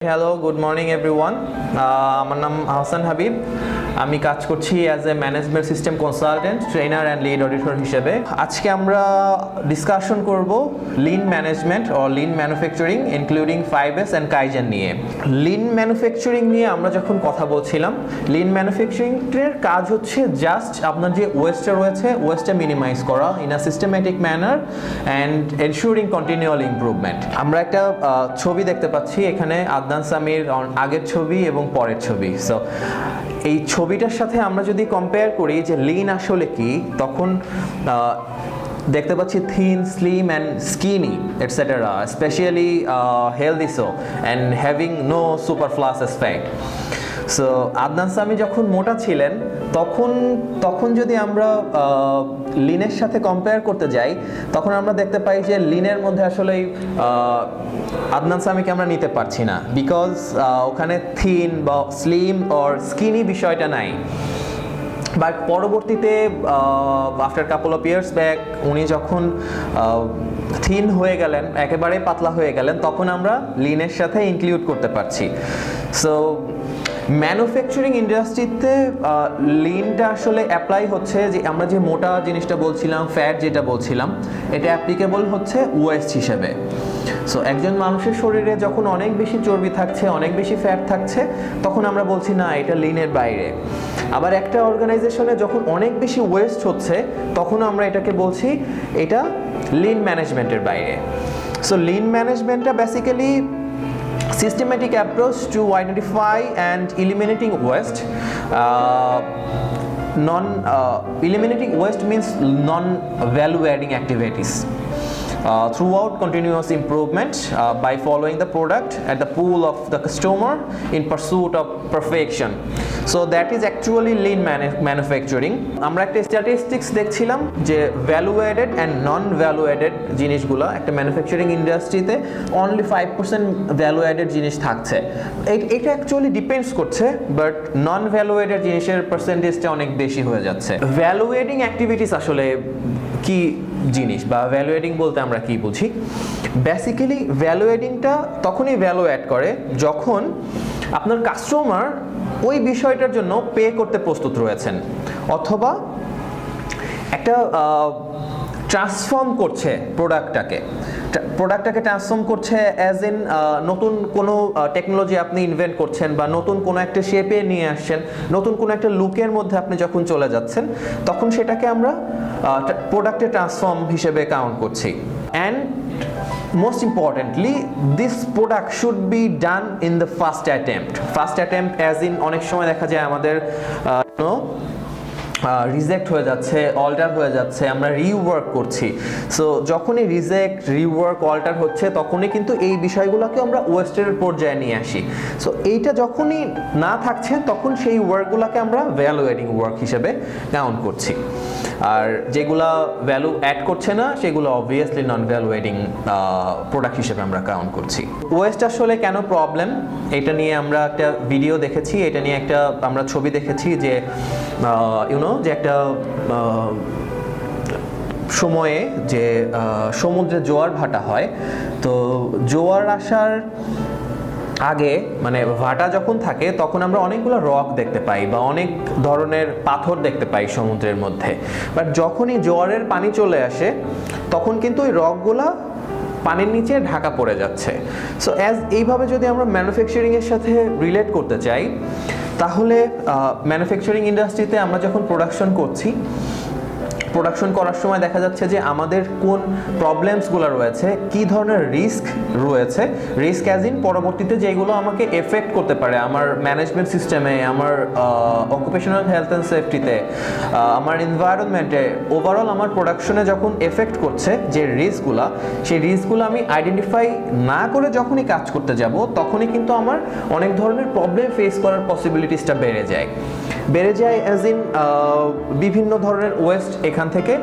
Hello, good morning everyone. আমার নাম আহসান হাবিব। আমি কাজ করছি as a management system consultant, trainer and lead auditor হিসেবে। আজকে আমরা ডিসকাশন করব লিন ম্যানেজমেন্ট ও lean manufacturing including 5S and kaizen নিয়ে। লিন ম্যানুফ্যাকচারিং নিয়ে আমরা যখন কথা বলছিলাম, লিন ম্যানুফ্যাকচারিংয়ের কাজ হচ্ছে জাস্ট আপনার যে ওয়েস্টটা রয়েছে ওয়েস্টটা মিনিমাইজ করা in a systematic manner and ensuring continual improvement. আমরা একটা ছবি দেখতে পাচ্ছি এখানে, আদনান সামির আগের ছবি এবং পরের ছবি। সো এই ছবিটার সাথে আমরা যদি কম্পেয়ার করি যে লিন আসলে কি, তখন দেখতে পাচ্ছি thin, slim and skinny etcetera, specially healthy so and having no superfluous fat. So Adnan Sami যখন মোটা ছিলেন তখন যদি আমরা লিনের সাথে কম্পেয়ার করতে যাই, তখন আমরা দেখতে পাই যে লিনের মধ্যে আসলে আদনান সামিকে আমরা নিতে পারছি না, বিকজ ওখানে থিন বা স্লিম অর স্কিনি বিষয়টা নাই। বাট পরবর্তীতে after couple of years back উনি যখন থিন হয়ে গেলেন, একেবারে পাতলা হয়ে গেলেন, তখন আমরা লিনের সাথে ইনক্লুড করতে পারছি। সো ম্যানুফ্যাকচারিং ইন্ডাস্ট্রিতে লিনটা আসলে অ্যাপ্লাই হচ্ছে যে আমরা যে মোটা জিনিসটা বলছিলাম, ফ্যাট যেটা বলছিলাম, এটা অ্যাপ্লিকেবল হচ্ছে ওয়েস্ট হিসেবে। সো একজন মানুষের শরীরে যখন অনেক বেশি চর্বি থাকছে, অনেক বেশি ফ্যাট থাকছে, তখন আমরা বলছি না এটা লিনের বাইরে। আবার একটা অর্গানাইজেশনে যখন অনেক বেশি ওয়েস্ট হচ্ছে, তখন আমরা এটাকে বলছি এটা লিন ম্যানেজমেন্টের বাইরে। সো লিন ম্যানেজমেন্টটা basically systematic approach to identify and eliminating waste. Eliminating waste means non-value adding activities throughout continuous improvement by following the product at the pool of the customer in pursuit of perfection. So that is actually lean manufacturing. আমরা একটা statistics দেখছিলাম যে value added and non value added জিনিসগুলো একটা manufacturing ইন্ডাস্ট্রিতে only 5% value added জিনিস থাকছে। এটা অ্যাকচুয়ালি ডিপেন্ডস করছে, বাট নন ভ্যালু অ্যাডেড জিনিসের পার্সেন্টেজটা অনেক বেশি হয়ে যাচ্ছে। ভ্যালু অ্যাডিং অ্যাক্টিভিটিস আসলে কি জিনিস বা ভ্যালু অ্যাডিং বলতে আমরা কি বুঝি? বেসিক্যালি ভ্যালু অ্যাডিংটা তখনই ভ্যালু অ্যাড করে যখন আপনার কাস্টমার ওই বিষয়টার জন্য পে করতে প্রস্তুত রয়েছেন, অথবা একটা ট্রান্সফর্ম করছে প্রোডাক্টটাকে ট্রান্সফর্ম করছে অ্যাজ ইন নতুন কোনো টেকনোলজি আপনি ইনভেন্ট করছেন বা নতুন কোনো একটা শেপে নিয়ে আসছেন, নতুন কোনো একটা লুকের মধ্যে আপনি যখন চলে যাচ্ছেন, তখন সেটাকে আমরা প্রোডাক্টে ট্রান্সফর্ম হিসেবে কাউন্ট করছি। And most importantly, this product should be done in the first attempt as in অনেক সময় দেখা যায় আমাদের রিজেক্ট হয়ে যাচ্ছে, অল্টার হয়ে যাচ্ছে, আমরা রিওয়ার্ক করছি। সো যখনই রিওয়ার্ক, অল্টার হচ্ছে, তখনই কিন্তু এই বিষয়গুলোকে আমরা ওয়েস্টের পর্যায়ে নিয়ে আসি। সো এইটা যখনই না থাকছে, তখন সেই ওয়ার্কগুলোকে আমরা ভ্যালু অ্যাডিং ওয়ার্ক হিসেবে কাউন্ট করছি। আর যেগুলা ভ্যালু অ্যাড করছে না, সেগুলো অবভিয়াসলি নন ভ্যালু অ্যাডিং প্রোডাক্ট হিসেবে আমরা কাউন্ট করছি। ওয়েস্ট আসলে কেন প্রবলেম, এটা নিয়ে আমরা একটা ভিডিও দেখেছি, এটা নিয়ে একটা আমরা ছবি দেখেছি যে যে একটা সময়ে যে সমুদ্রে জোয়ার ভাটা হয়, তো জোয়ার আসার আগে মানে ভাটা যখন থাকে, তখন আমরা অনেকগুলো রক দেখতে পাই বা অনেক ধরনের পাথর দেখতে পাই সমুদ্রের মধ্যে। বাট যখনই জোয়ারের পানি চলে আসে, তখন কিন্তু ওই রকগুলা পানির নিচে ঢাকা পড়ে যাচ্ছে। সো এইভাবে যদি আমরা ম্যানুফ্যাকচারিংয়ের সাথে রিলেট করতে চাই, তাহলে ম্যানুফ্যাকচারিং ইন্ডাস্ট্রিতে আমরা যখন প্রোডাকশন করার সময় দেখা যাচ্ছে যে আমাদের কোন প্রবলেমসগুলো রয়েছে, কী ধরনের রিস্ক রয়েছে, রিস্ক অ্যাজ ইন পরবর্তীতে যেগুলো আমাকে এফেক্ট করতে পারে আমার ম্যানেজমেন্ট সিস্টেমে, আমার অকুপেশনাল হেলথ অ্যান্ড সেফটিতে, আমার এনভায়রনমেন্টে, ওভারঅল আমার প্রোডাকশনে যখন এফেক্ট করছে যে রিস্কগুলো, সেই রিস্কগুলো আমি আইডেন্টিফাই না করে যখনই কাজ করতে যাব, তখনই কিন্তু আমার অনেক ধরনের প্রবলেম ফেস করার পসিবিলিটিসটা বেড়ে যায়। বেড়ে যায় অ্যাজ ইন বিভিন্ন ধরনের ওয়েস্ট এখান থেকে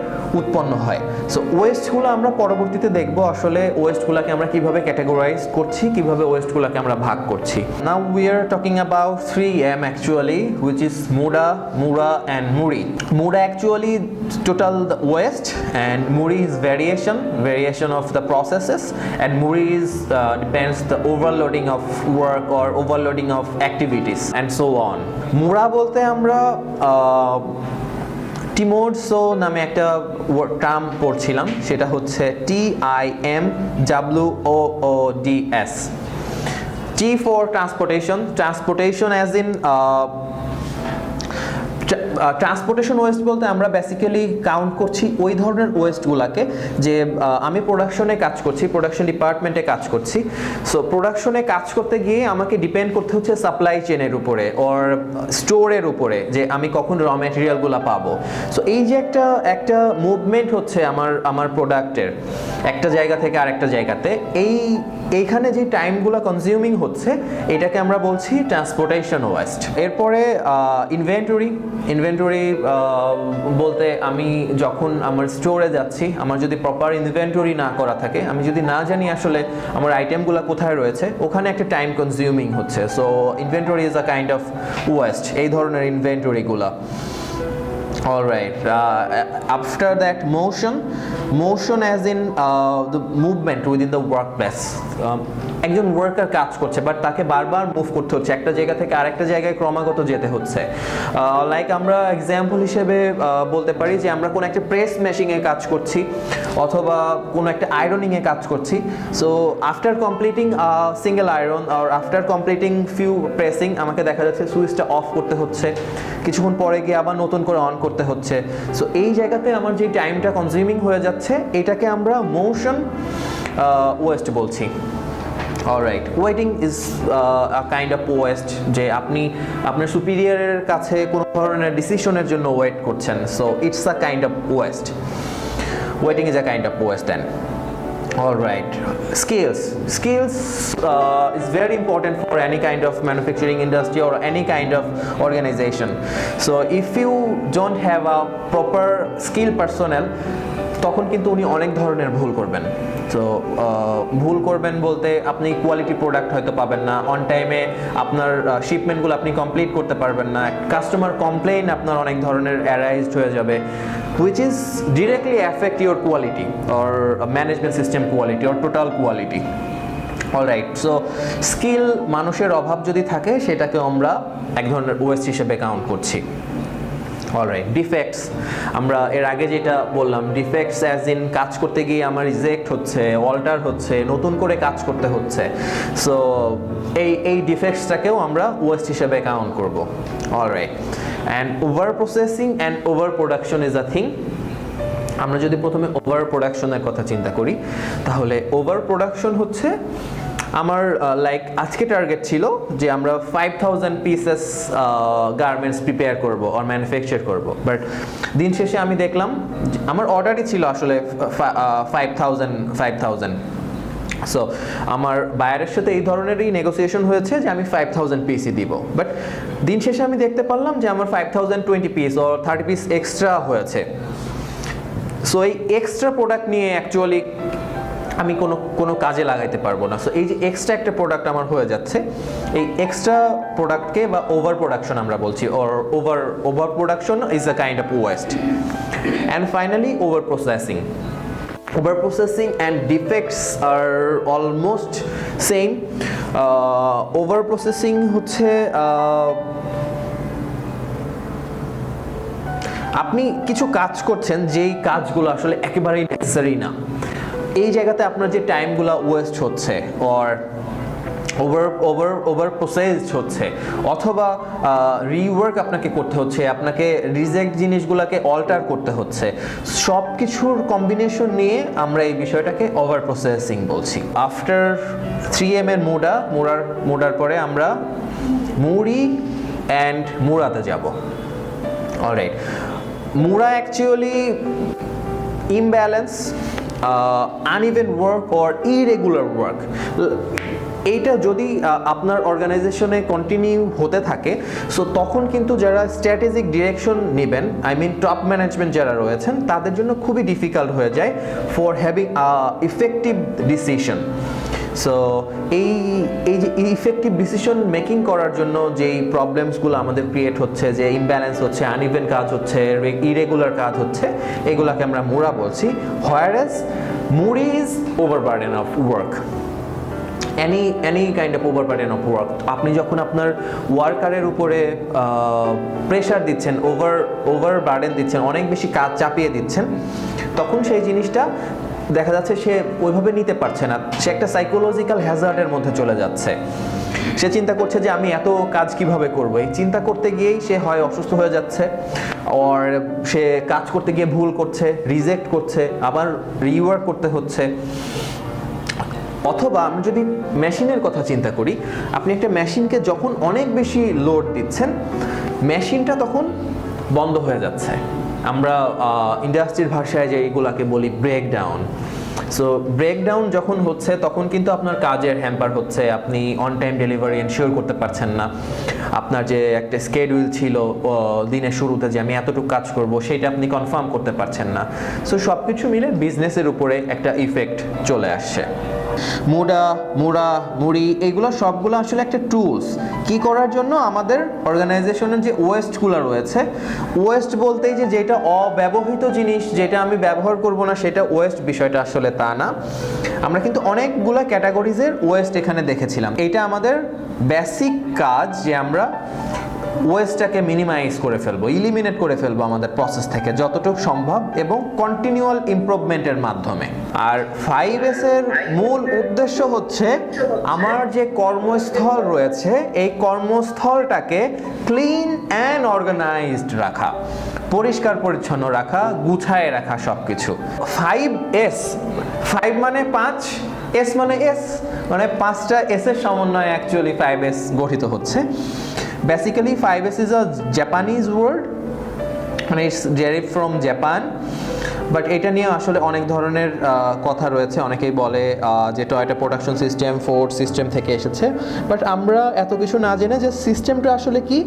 উৎপন্ন হয়। সো ওয়েস্টগুলো আমরা পরবর্তীতে দেখব আসলে ওয়েস্টগুলোকে আমরা কিভাবে ক্যাটাগরাইজ করছি, কিভাবে ওয়েস্টগুলোকে আমরা ভাগ করছি। Now we are talking about 3M actually, which is Muda, Mura and Muri. Muda actually total the waste, and Muri is variation of the processes, and Muri is depends the overloading of work or overloading of activities and so on. Mura বলতে আমরা টিমোডসো নামে একটা term পড়ছিলাম, সেটা হচ্ছে TIMWOODS. T for transportation as in transportation West বলতে আমরা basically count করছি ওই ধরনের ওয়েস্টগুলোকে যে আমি প্রোডাকশনে কাজ করছি, প্রোডাকশন ডিপার্টমেন্টে কাজ করছি। সো প্রোডাকশনে কাজ করতে গিয়ে আমাকে ডিপেন্ড করতে হচ্ছে সাপ্লাই চেনের উপরে ওর স্টোরের উপরে যে আমি কখন র ম্যাটেরিয়ালগুলো পাবো। সো এই যে একটা মুভমেন্ট হচ্ছে আমার প্রোডাক্টের একটা জায়গা থেকে আরেকটা জায়গাতে, এইখানে যে টাইমগুলো কনজিউমিং হচ্ছে এটাকে আমরা বলছি ট্রান্সপোর্টেশন ওয়েস্ট। এরপরে ইনভেন্টরি বলতে আমি যখন আমার স্টোরে যাচ্ছি, আমার যদি প্রপার ইনভেন্টরি না করা থাকে, আমি যদি না জানি আসলে আমার আইটেমগুলো কোথায় রয়েছে, ওখানে একটা টাইম কনজিউমিং হচ্ছে। So inventory is a kind of West, এই ধরনের ইনভেন্টরিগুলো। Alright, after that motion as in the movement within the workplace. একজন ওয়ার্কার কাজ করছে বাট তাকে বারবার মুভ করতে হচ্ছে, একটা জায়গা থেকে আরেকটা জায়গায় ক্রমাগত যেতে হচ্ছে। লাইক আমরা এক্সাম্পল হিসেবে বলতে পারি যে আমরা কোনো একটা প্রেস মেশিনে কাজ করছি অথবা কোনো একটা আয়রনিংয়ে কাজ করছি। So after completing single iron আর আফটার কমপ্লিটিং ফিউ প্রেসিং আমাকে দেখা যাচ্ছে সুইচটা অফ করতে হচ্ছে, কিছুক্ষণ পরে গিয়ে আবার নতুন করে অন করতে হচ্ছে। সো এই জায়গাতে আমার যে টাইমটা কনজিউমিং হয়ে যাচ্ছে এটাকে আমরা মোশন ওয়েস্ট বলছি। Alright, waiting is a kind of West, যে আপনি আপনার সুপিরিয়রের কাছে কোনো ধরনের ডিসিশনের জন্য ওয়েট করছেন। So it's a kind of waste. Waiting is a kind of waste then. Alright, skills is very important for any kind of manufacturing industry or any kind of organization. So if you don't have a proper skill personnel, তখন কিন্তু উনি অনেক ধরনের ভুল করবেন। তো ভুল করবেন বলতে আপনি কোয়ালিটি প্রোডাক্ট হয়তো পাবেন না, অন টাইমে আপনার শিপমেন্টগুলো আপনি কমপ্লিট করতে পারবেন না, কাস্টমার কমপ্লেইন আপনার অনেক ধরনের অ্যারাইজড হয়ে যাবে, which is directly affect your quality or management system quality or total quality. Alright, so skill মানুষের অভাব যদি থাকে সেটাকে আমরা এক ধরনের ওয়েস্ট হিসেবে কাউন্ট করছি। অলরাইট, ডিফেক্টস, আমরা এর আগে যেটা বললাম, ডিফেক্টস অ্যাজ ইন কাজ করতে গিয়ে আমার রিজেক্ট হচ্ছে, অল্টার হচ্ছে, নতুন করে কাজ করতে হচ্ছে। সো এই ডিফেক্টসটাকেও আমরা ওয়েস্ট হিসেবে কাউন্ট করব। Alright, and over processing and over production is a thing. আমরা যদি প্রথমে ওভার প্রোডাকশনের কথা চিন্তা করি, তাহলে ওভার প্রোডাকশন হচ্ছে আমার লাইক আজকে টার্গেট ছিল যে আমরা 5000 পিসেস গার্মেন্টস প্রিপেয়ার করব আর ম্যানুফ্যাকচার করব, বাট দিন শেষে আমি দেখলাম আমার অর্ডারই ছিল আসলে 5000। সো আমার বায়ারের সাথে এই ধরনেরই নেগোসিয়েশন হয়েছে যে আমি 5000 পিসই দিব, বাট দিন শেষে আমি দেখতে পারলাম যে আমার 5020 পিস ও 30 পিস এক্সট্রা হয়েছে। সো এই এক্সট্রা প্রোডাক্ট নিয়ে অ্যাকচুয়ালি আমি কোনো কাজে লাগাইতে পারবো না। সো এই যে এক্সট্রা একটা প্রোডাক্ট আমার হয়ে যাচ্ছে, এই এক্সট্রা প্রোডাক্টকে বা ওভার প্রোডাকশন আমরা বলছি, or over production is a kind of West. And finally over processing. Overprocessing and defects are almost same. Overprocessing হচ্ছে আপনি কিছু কাজ করছেন যেই কাজগুলো আসলে একেবারেই নেসেসারি না, এই জায়গাতে আপনার যে টাইমগুলো ওয়েস্ট হচ্ছে অর ওভার প্রসেসড হচ্ছে, অথবা রিওয়ার্ক আপনাকে করতে হচ্ছে, আপনাকে রিজেক্ট জিনিসগুলোকে অল্টার করতে হচ্ছে, সব কিছুর কম্বিনেশন নিয়ে আমরা এই বিষয়টাকে ওভার প্রসেসিং বলছি। আফটার 3M এর মুড়ার পরে আমরা মুড়ি অ্যান্ড মুড়াতে যাব। Alright, Mura actually imbalance, uneven work or irregular work. এইটা যদি আপনার অর্গানাইজেশনে কন্টিনিউ হতে থাকে, সো তখন কিন্তু যারা স্ট্র্যাটেজিক ডিরেকশন নেবেন, আই মিন টপ ম্যানেজমেন্ট যারা রয়েছেন, তাদের জন্য খুবই ডিফিকাল্ট হয়ে যায় for having effective decision. So এই যে ইফেক্টিভ ডিসিশন মেকিং করার জন্য যেই প্রবলেমসগুলো আমাদের ক্রিয়েট হচ্ছে, যে ইমব্যালেন্স হচ্ছে, আনইভেন কাজ হচ্ছে, ইরেগুলার কাজ হচ্ছে, এগুলাকে আমরা মুড়া বলছি। হোয়ারএজ মুড়ি is overburden of work, any kind of overburden of work। আপনি যখন আপনার ওয়ার্কারের উপরে প্রেশার দিচ্ছেন, ওভারবার্ডেন দিচ্ছেন, অনেক বেশি কাজ চাপিয়ে দিচ্ছেন, তখন সেই জিনিসটা দেখা যাচ্ছে সে ওইভাবে নিতে পারছে না, সে একটা সাইকোলজিক্যাল হ্যাজার্ডের মধ্যে চলে যাচ্ছে। সে চিন্তা করছে যে আমি এত কাজ কিভাবে করব, এই চিন্তা করতে গিয়েই সে হয় অসুস্থ হয়ে যাচ্ছে, আর সে কাজ করতে গিয়ে ভুল করছে, রিজেক্ট করছে, আবার রিওয়ার্ক করতে হচ্ছে। অথবা আমি যদি মেশিনের কথা চিন্তা করি, আপনি একটা মেশিনকে যখন অনেক বেশি লোড দিচ্ছেন, মেশিনটা তখন বন্ধ হয়ে যাচ্ছে। আমরা ইন্ডাস্ট্রির ভাষায় যে এইগুলাকে বলি ব্রেকডাউন। সো ব্রেকডাউন যখন হচ্ছে, তখন কিন্তু আপনার কাজের হ্যাম্পার হচ্ছে, আপনি অন টাইম ডেলিভারি এনশিওর করতে পারছেন না, আপনার যে একটা স্কেডিউল ছিল দিনের শুরুতে যে আমি এতটুকু কাজ করব, সেটা আপনি কনফার্ম করতে পারছেন না। সো সব কিছু মিলে বিজনেসের উপরে একটা ইফেক্ট চলে আসছে। মুড়ি এইগুলো সবগুলো আসলে একটা টুলস কি করার জন্য, আমাদের অর্গানাইজেশনের যে ওয়েস্টগুলো রয়েছে, ওয়েস্ট বলতেই যে যেটা অব্যবহৃত জিনিস, যেটা আমি ব্যবহার করব না সেটা ওয়েস্ট, বিষয়টা আসলে তা না। আমরা কিন্তু অনেকগুলো ক্যাটাগরিজের ওয়েস্ট এখানে দেখেছিলাম। এটা আমাদের বেসিক কাজ যে আমরা ওয়েস্টটাকে মিনিমাইজ করে ফেলবো, ইলিমিনেট করে ফেলবো আমাদের প্রসেস থেকে যতটুকু সম্ভব, এবং কন্টিনিউয়াল ইমপ্রুভমেন্টের মাধ্যমে। আর 5S এর মূল উদ্দেশ্য হচ্ছে আমার যে কর্মস্থল রয়েছে, এই কর্মস্থলটাকে ক্লিন অ্যান্ড অর্গানাইজড রাখা, পরিষ্কার পরিচ্ছন্ন রাখা, গুছায় রাখা সব কিছু। 5S, 5 মানে 5, এস মানে এস, মানে 5টা এস এর সমন্বয়ে অ্যাকচুয়ালি 5S গঠিত হচ্ছে। Basically 5S is a Japanese word, মানে it's derived from Japan, but এটা নিয়ে আসলে অনেক ধরনের কথা রয়েছে। অনেকেই বলে যে Toyota production system, Ford system থেকে এসেছে, বাট আমরা এত কিছু না জেনে যে সিস্টেমটা আসলে কি,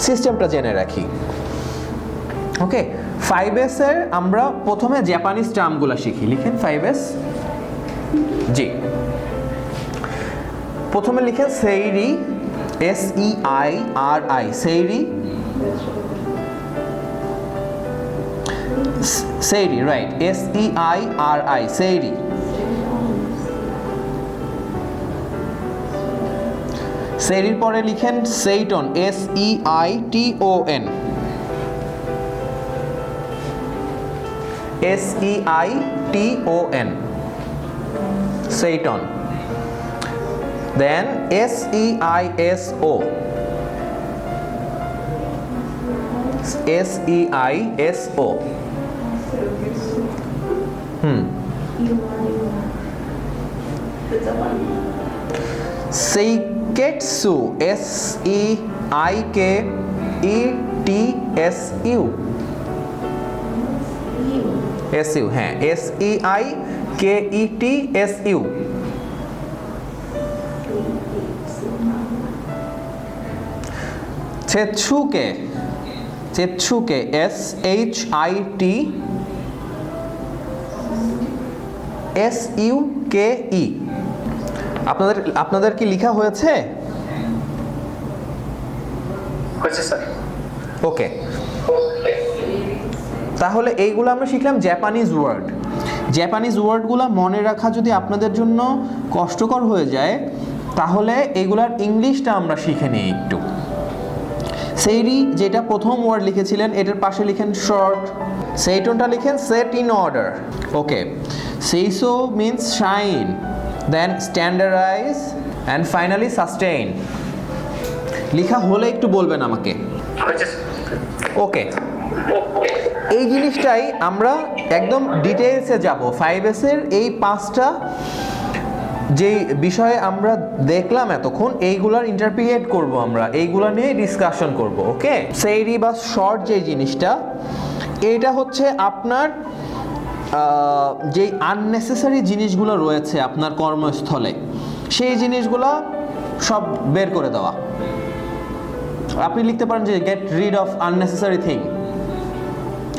সিস্টেমটা জেনে রাখি। ওকে, 5S এর আমরা প্রথমে জাপানিজ টার্মগুলো শিখি। লিখেন 5S। জি, প্রথমে লিখেন sehri, SEIRI, sehri, sehri, right, SEIRI, sehri. সেইরির পরে লিখেন সেইটন, SEITON, SEITON, সেইটন। Then SEISO, SEISO, Seiketsu, SEIKETSU, SU, হ্যাঁ, SEIKETSU। Setsuke, Setsuke, SHITSUKE। আপনাদের কি লেখা হয়েছে? স্যার। ওকে, তাহলে এইগুলো আমরা শিখলাম জাপানিজ ওয়ার্ড। জাপানিজ ওয়ার্ডগুলো মনে রাখা যদি আপনাদের জন্য কষ্টকর হয়ে যায়, তাহলে এইগুলার ইংলিশটা আমরা শিখে নিই একটু। সেইরি যেটা প্রথম ওয়ার্ড লিখেছিলেন, এটার পাশে লিখেন শর্ট, সেইটনটা লিখেন সেট ইন অর্ডার। ওকে, সেইসো means shine, then standardise, and finally sustain. লেখা হলে একটু বলবেন আমাকে। ওকে, এই জিনিসটাই আমরা একদম ডিটেইলসে যাব। 5S এর এই 5টা যে বিষয়ে আমরা দেখলাম এতক্ষণ, এইগুলার ইন্টারপ্রিয়েট করব আমরা, এইগুলা নিয়ে ডিসকাশন করব। ওকে, সেইরি বা শর্ট যে জিনিসটা, এইটা হচ্ছে আপনার যে আননেসেসারি জিনিসগুলো রয়েছে আপনার কর্মস্থলে, সেই জিনিসগুলো সব বের করে দেওয়া। আপনি লিখতে পারেন যে get rid of unnecessary thing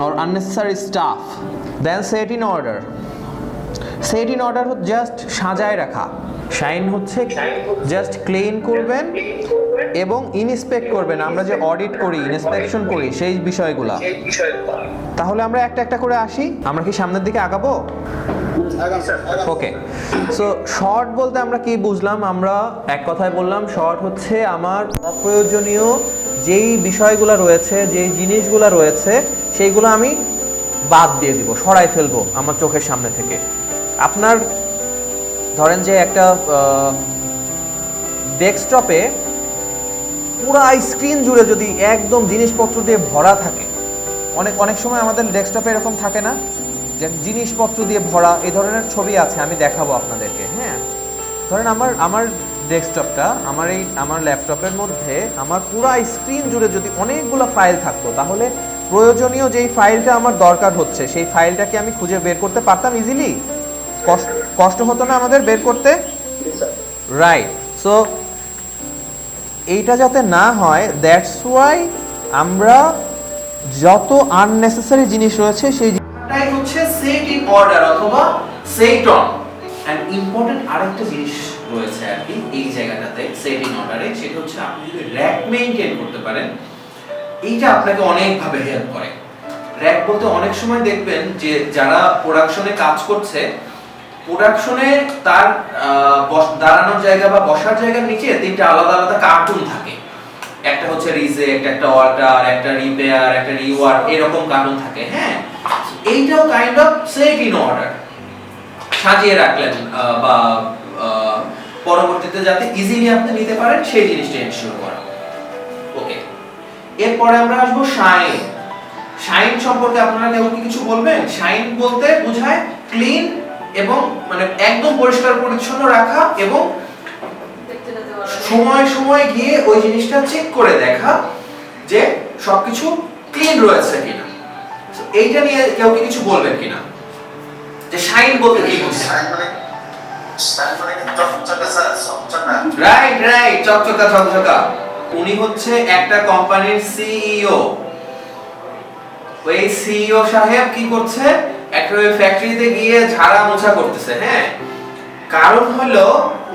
or unnecessary stuff, then set in order. Set in order just সাজায় রাখা, শাইন হচ্ছে জাস্ট ক্লিন করবেন এবং ইনস্পেক্ট করবেন। আমরা যে অডিট করি, ইন্সপেকশন করি সেই বিষয়গুলো। তাহলে আমরা একটা একটা করে আসি। আমরা কি সামনের দিকে আগাবো? ওকে, সো শর্ট বলতে আমরা কি বুঝলাম? আমরা এক কথায় বললাম শর্ট হচ্ছে আমার অপ্রয়োজনীয় যেই বিষয়গুলো রয়েছে, যেই জিনিসগুলো রয়েছে সেইগুলো আমি বাদ দিয়ে দিব, সরাই ফেলবো আমার চোখের সামনে থেকে। আপনার ধরেন যে একটা ডেস্কটপে পুরো স্ক্রিন জুড়ে যদি একদম জিনিসপত্র দিয়ে ভরা থাকে, অনেক সময় আমাদের ডেস্কটপে এরকম থাকে না যে জিনিসপত্র দিয়ে ভরা, এই ধরনের ছবি আছে, আমি দেখাবো আপনাদেরকে। হ্যাঁ, ধরেন আমার ডেস্কটপটা, আমার ল্যাপটপের মধ্যে আমার পুরো স্ক্রিন জুড়ে যদি অনেকগুলো ফাইল থাকতো, তাহলে প্রয়োজনীয় যেই ফাইলটা আমার দরকার হচ্ছে সেই ফাইলটাকে আমি খুঁজে বের করতে পারতাম ইজিলি। কষ্ট হতো না আমাদের বের করতে, রাইট? সো এইটা যাতে না হয়, দ্যাটস ওয়াই আমরা যত আননেসেসারি জিনিস রয়েছে সেই জিনিসটাই হচ্ছে সেট ইন অর্ডার অথবা সেট অন। এন্ড ইম্পর্টেন্ট আরেকটা জিনিস রয়েছে আর কি এই জায়গাটাতে সেট ইন অর্ডারে, সেটা হচ্ছে আপনি যদি র‍্যাক মেইনটেইন করতে পারেন, এইটা আপনাকে অনেকভাবে হেল্প করে। র‍্যাক বলতে অনেক সময় দেখবেন যে যারা প্রোডাকশনে কাজ করছে, প্রোডাকশনে তার দাঁড়ানোর জায়গা বা বসার জায়গার নিচে তিনটা আলাদা আলাদা কার্টুন থাকে। একটা হচ্ছে রিজেক্ট, একটা অল্টার, একটা রিপেয়ার, একটা রিওয়ার্ক, এরকম কার্টুন থাকে। হ্যাঁ, এইটাও kind of set in order, সাজিয়ে রাখলেন বা পরবর্তীতে যাতে ইজিলি আপনি নিতে পারেন সেই জিনিসটা এনশিওর করা। ওকে, এরপরে আমরা আসবো শাইন। শাইন সম্পর্কে আপনারা কেউ কি কিছু বলবেন? শাইন বলতে বোঝায় ক্লিন এবং মানে একদম পরিষ্কার পরিচ্ছন্ন রাখা এবং সময় সময় গিয়ে ওই জিনিসটা চেক করে দেখা যে সবকিছু ক্লিন রয়েছে কিনা। এইটা নিয়ে কেউ কি কিছু বলবেন কিনা? যে শাইন বলতে কি বোঝায়? রাইট রাইট, চকচকা চকচকা। উনি হচ্ছে একটা কোম্পানির সিইও। ওই সিইও সাহেব কি করছে? একটা ওই ফ্যাক্টরিতে গিয়ে ঝাড়া মোছা করতেছে। হ্যাঁ, কারণ হলো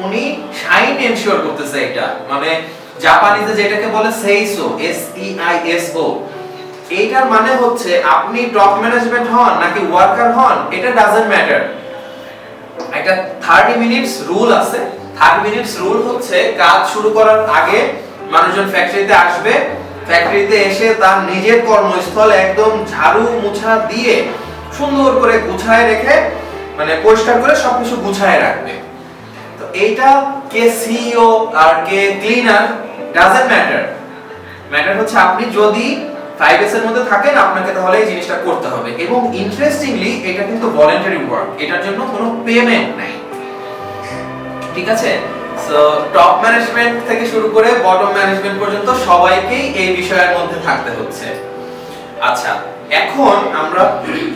উনি শাইন এনশিওর করতেছে। এটা মানে জাপানিতে যেটাকে বলে সেইসো, SEISO। এইটার মানে হচ্ছে আপনি টপ ম্যানেজমেন্ট হন নাকি ওয়ার্কার হন, এটা ডাজন্ট ম্যাটার। একটা 30 মিনিটস রুল আছে। 30 মিনিটস রুল হচ্ছে কাজ শুরু করার আগে মানুষজন ফ্যাক্টরিতে আসবে, ফ্যাক্টরিতে এসে তার নিজের কর্মস্থল একদম ঝাড়ু মোছা দিয়ে সুন্দর করে গুছায় রেখে, মানে পরিষ্কার করে সবকিছু গুছায় রাখবে। তো এইটা কে সিইও আর কে ক্লিনার ডাজন্ট ম্যাটার। ম্যাটার হচ্ছে আপনি যদি 5S এর মধ্যে থাকেন, আপনাকে তাহলে এই জিনিসটা করতে হবে। এবং ইন্টারেস্টিংলি এটা কিন্তু ভলান্টারি ওয়ার্ক, এটার জন্য কোনো পেমেন্ট নাই। ঠিক আছে? সো টপ ম্যানেজমেন্ট থেকে শুরু করে বটম ম্যানেজমেন্ট পর্যন্ত সবাইকেই এই বিষয়ের মধ্যে থাকতে হচ্ছে। আচ্ছা, এখন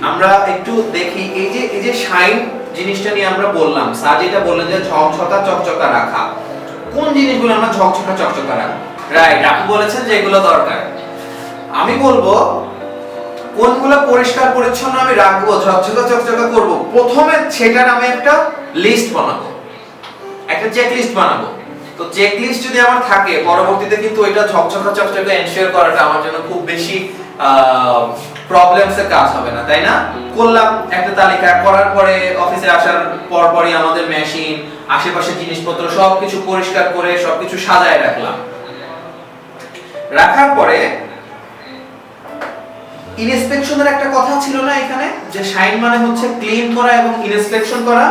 আমরা একটু দেখি এই যে শাইন জিনিসটা নিয়ে আমরা বললাম, স্যার যেটা বললেন যে ঝকঝকা চকচকা রাখা, কোন জিনিসগুলো আমরা ঝকঝকা চকচকা রাখবো? রাইট, আপনি বলেছেন যে এগুলো দরকার। আমি বলবো কোনগুলো পরিষ্কার পরিচ্ছন্ন আমি রাখবো, ঝকঝকা চকচকা করব, প্রথমে সেটার আমি একটা লিস্ট বানাবো, একটা চেক লিস্ট বানাবো। তো চেক লিস্ট যদি আমার থাকে, পরবর্তীতে কিন্তু এটা ঝকঝকা চকচকা এনশিওর করাটা আমার জন্য খুব বেশি প্রবলেমসের কাজ হবে না, তাই না? করলাম একটা তালিকা, করার পরে অফিসে আসার পরপরই আমাদের মেশিন, আশেপাশের জিনিসপত্র সবকিছু পরিষ্কার করে সবকিছু সাজায় রাখলাম। রাখার পরে ইনস্পেকশনের একটা কথা ছিল না এখানে, যে শাইন মানে হচ্ছে ক্লিন করা এবং ইনস্পেকশন করা।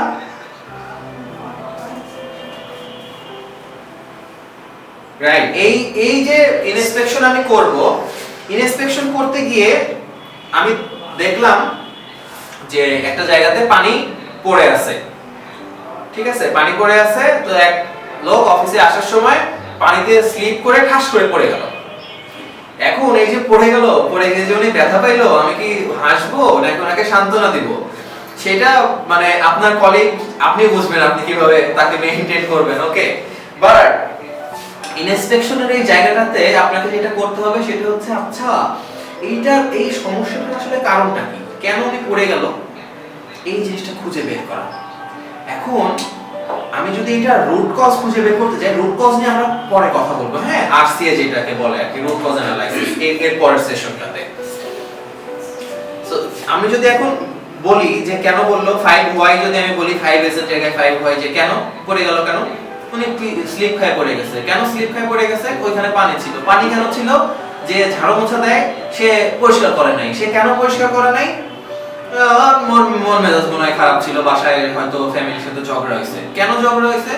রাইট, এই যে ইনস্পেকশন আমি করব, ইনস্পেকশন করতে গিয়ে আমি দেখলাম যে একটা জায়গাতে পানি পড়ে আছে। ঠিক আছে, পানি পড়ে আছে। তো এক লোক অফিসে আসার সময় পানিতে স্লিপ করে ঠাস করে পড়ে গেল। এখন এই যে পড়ে গিয়ে যে উনি ব্যথা পাইলো, আমি কি হাসবো নাকি ওনাকে সান্ত্বনা দিব? সেটা মানে আপনার কলিগ আপনি বুঝবেন আপনি কিভাবে তাকে মেইনটেইন করবেন, ওকে। বাট ইনস্পেকশনের এই জায়গাটাতে আপনাকে যেটা করতে হবে সেটা হচ্ছে আচ্ছা এই সমস্যাটার আসলে কারণটা কি, কেন উনি পড়ে গেল, এই জিনিসটা খুঁজে বের করা। এখন আমি যদি এটা রুট কজ খুঁজে বের করতে যাই, রুট কজ নিয়ে আমরা পরে কথা বলবো, হ্যাঁ, আরসিএ যেটাকে বলে আর কি, রুট কজ অ্যানালাইসিস, এর পরের সেশনটাতে। সো আমি যদি এখন বলি যে কেন বললো 5y, যদি আমি বলি 5s এর জায়গায় 5y, যে কেন পড়ে গেল, কেন উনি স্লিপ খায় পড়ে গেছে, কেন স্লিপ খায় পড়ে গেছে, ওইখানে পানি ছিল, পানি কেন ছিল, যে ঝাড়ু মোছা দেয় সে পরিষ্কার করে নাই, সে কেন পরিষ্কার করে নাই, মন মেজাজ মনে হয় খারাপ ছিল, বাসায় হয়তো ফ্যামিলির সাথে ঝগড়া হয়েছে, কেন ঝগড়া হয়েছে,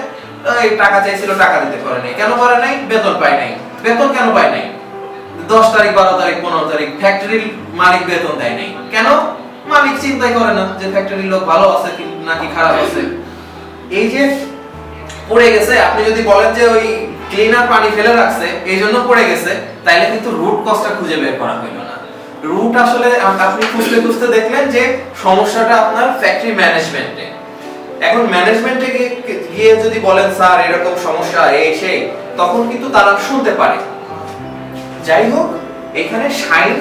এই টাকা চাইছিল টাকা দিতে পারে নাই, কেন পারে নাই, বেতন পায় নাই, বেতন কেন পায় নাই, 10 তারিখ 12 তারিখ 15 তারিখ ফ্যাক্টরির মালিক বেতন দেয় নাই, কেন, মালিক চিন্তাই করে না যে ফ্যাক্টরির লোক ভালো আছে নাকি খারাপ আছে। এই যে পড়ে গেছে, আপনি যদি বলেন যে ওই ক্লিনার পানি ফেলে রাখছে এই জন্য পড়ে গেছে, তাইলে কিন্তু রুট কজটা খুঁজে বের করা হইল না। রুট আসলে আপনি খুঁজতে খুঁজতে দেখলেন যে সমস্যাটা আপনার ফ্যাক্টরি ম্যানেজমেন্টে। এখন ম্যানেজমেন্টে গিয়ে যদি বলেন স্যার এরকম সমস্যা এই সেই, তখন কিন্তু তারা শুনতে পারে। যাই হোক, এখানে শাইন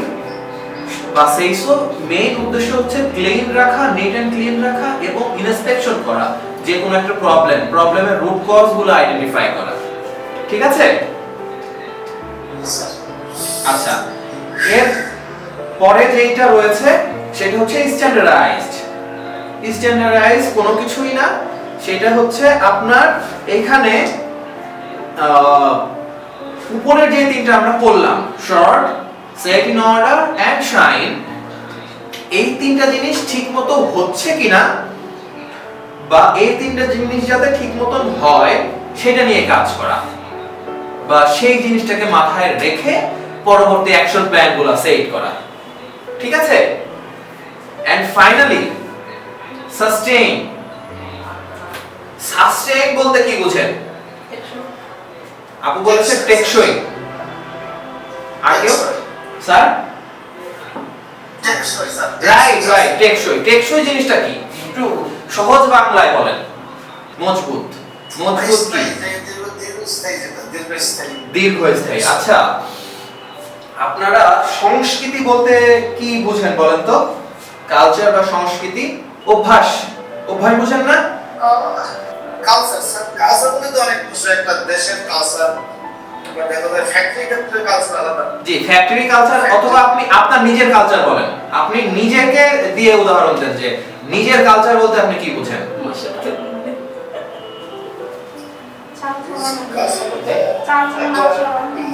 বা সেইসো মেইন উদ্দেশ্য হচ্ছে ক্লিন রাখা, নিট এন্ড ক্লিন রাখা এবং ইনস্পেকশন করা, যে কোনো একটা প্রবলেমের রুট কজ গুলো আইডেন্টিফাই করা, ঠিক আছে। আচ্ছা, এর পরে যেটা রয়েছে সেটা হচ্ছে স্ট্যান্ডার্ডাইজড কোনো কিছুই না, সেটা হচ্ছে আপনার এখানে উপরে যে তিনটা আমরা পড়লাম, sort, set in order and shine, এই তিনটা জিনিস ঠিকমতো হচ্ছে কিনা বা এই তিনটা জিনিস যাতে ঠিকমতো হয় সেটা নিয়ে কাজ করা, বা সেই জিনিসটাকে মাথায় রেখে পরবর্তী অ্যাকশন প্ল্যানগুলো সেট করা, ঠিক আছে। এন্ড ফাইনালি সাস্টেইন বলতে কি বুঝেন? আপু বলেছে টেকসই, আর কেউ স্যার? রাইট, টেকসই জিনিসটা কি একটু সহজ বাংলায় বলেন। মজবুত কি? দীর্ঘস্থায়ী। আচ্ছা, আপনারা সংস্কৃতি বলতে কি বুঝেন বলেন তো? কালচার বা সংস্কৃতি, অভ্যাস বুঝেন না? কালচার বলতে তো অনেক কিছু, একটা দেশের কালচার, জি, ফ্যাক্টরি কালচার, অথবা আপনি আপনার নিজের কালচার বলেন। আপনি নিজেকে দিয়ে উদাহরণ দেন যে নিজের কালচার বলতে আপনি কি বুঝেন?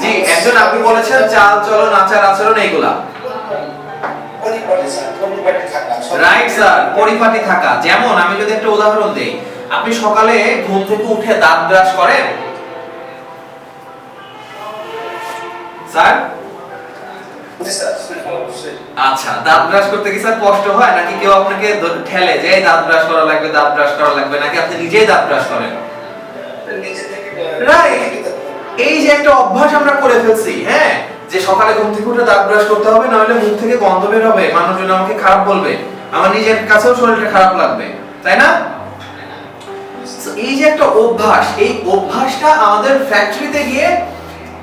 জি, একজন আপনি বলেছেন চাল চলন, আচার আচরণ, এইগুলা। রাইট স্যার, পরিপাটি থাকা। যেমন আমি যদি একটা উদাহরণ দেই, আপনি সকালে ঘুম থেকে উঠে দাঁত ব্রাশ করেন স্যার? আচ্ছা, দাঁত ব্রাশ করতে কি স্যার কষ্ট হয়, নাকি কেউ আপনাকে ঠেলে যে দাঁত ব্রাশ করা লাগবে, নাকি আপনি নিজেই দাঁত ব্রাশ করেন? রাইট, এই যে একটা অভ্যাস আমরা করে ফেলছি, হ্যাঁ, যে সকালে ঘুম থেকে উঠে দাঁত ব্রাশ করতে হবে, নইলে মুখ থেকে গন্ধ বের হবে, মানুষজন আমাকে খারাপ বলবে, আমার নিজের কাছেও শরীরটা খারাপ লাগবে, তাই না? এই যে একটা অভ্যাস, এই অভ্যাসটা আমাদের ফ্যাক্টরিতে গিয়ে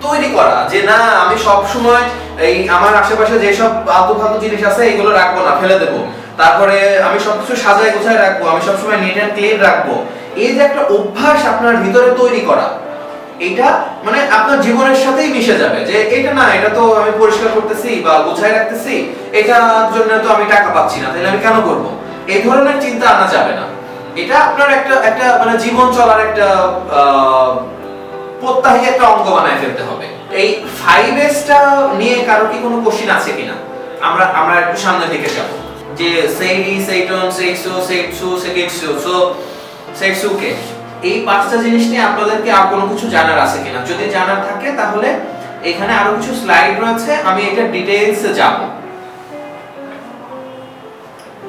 তৈরি করা, যে না আমি সব সময় এই আমার আশেপাশে যে সব আলতু-ফালতু জিনিস আছে এগুলো রাখবো না, ফেলে দেব, তারপরে আমি সবকিছু সাজায় গোছায় রাখবো, আমি সব সময় নিট এন্ড ক্লিন রাখবো। এই যে একটা অভ্যাস আপনার ভিতরে তৈরি করা, এটা মানে আপনার জীবনের সাথেই মিশে যাবে, যে এটা না, এটা তো আমি পরিষ্কার করতেছি বা গোছায় রাখতেছি, এটার জন্য তো আমি টাকা পাচ্ছি না, তাহলে আমি কেন করব, এই ধরনের চিন্তা আনা যাবে না। এটা আপনার একটা মানে জীবন চলার একটা প্রত্যাহী একটা অঙ্গ বানায় ফেলতে হবে। এই 5S টা নিয়ে কারো কি কোনো কোশ্চেন আছে কিনা? আমরা একটু সামনের দিকে যাব, যে সেইডি, সেইটন, সেইসো, সেইটসু, সেকেটসু, সো সেইটসুকে, এই পাঁচটা জিনিস নিয়ে আপনাদেরকে আর কোনো কিছু জানার আছে কিনা? যদি জানার থাকে তাহলে এখানে আরো কিছু স্লাইড রয়েছে, আমি এটা ডিটেইলসে যাব।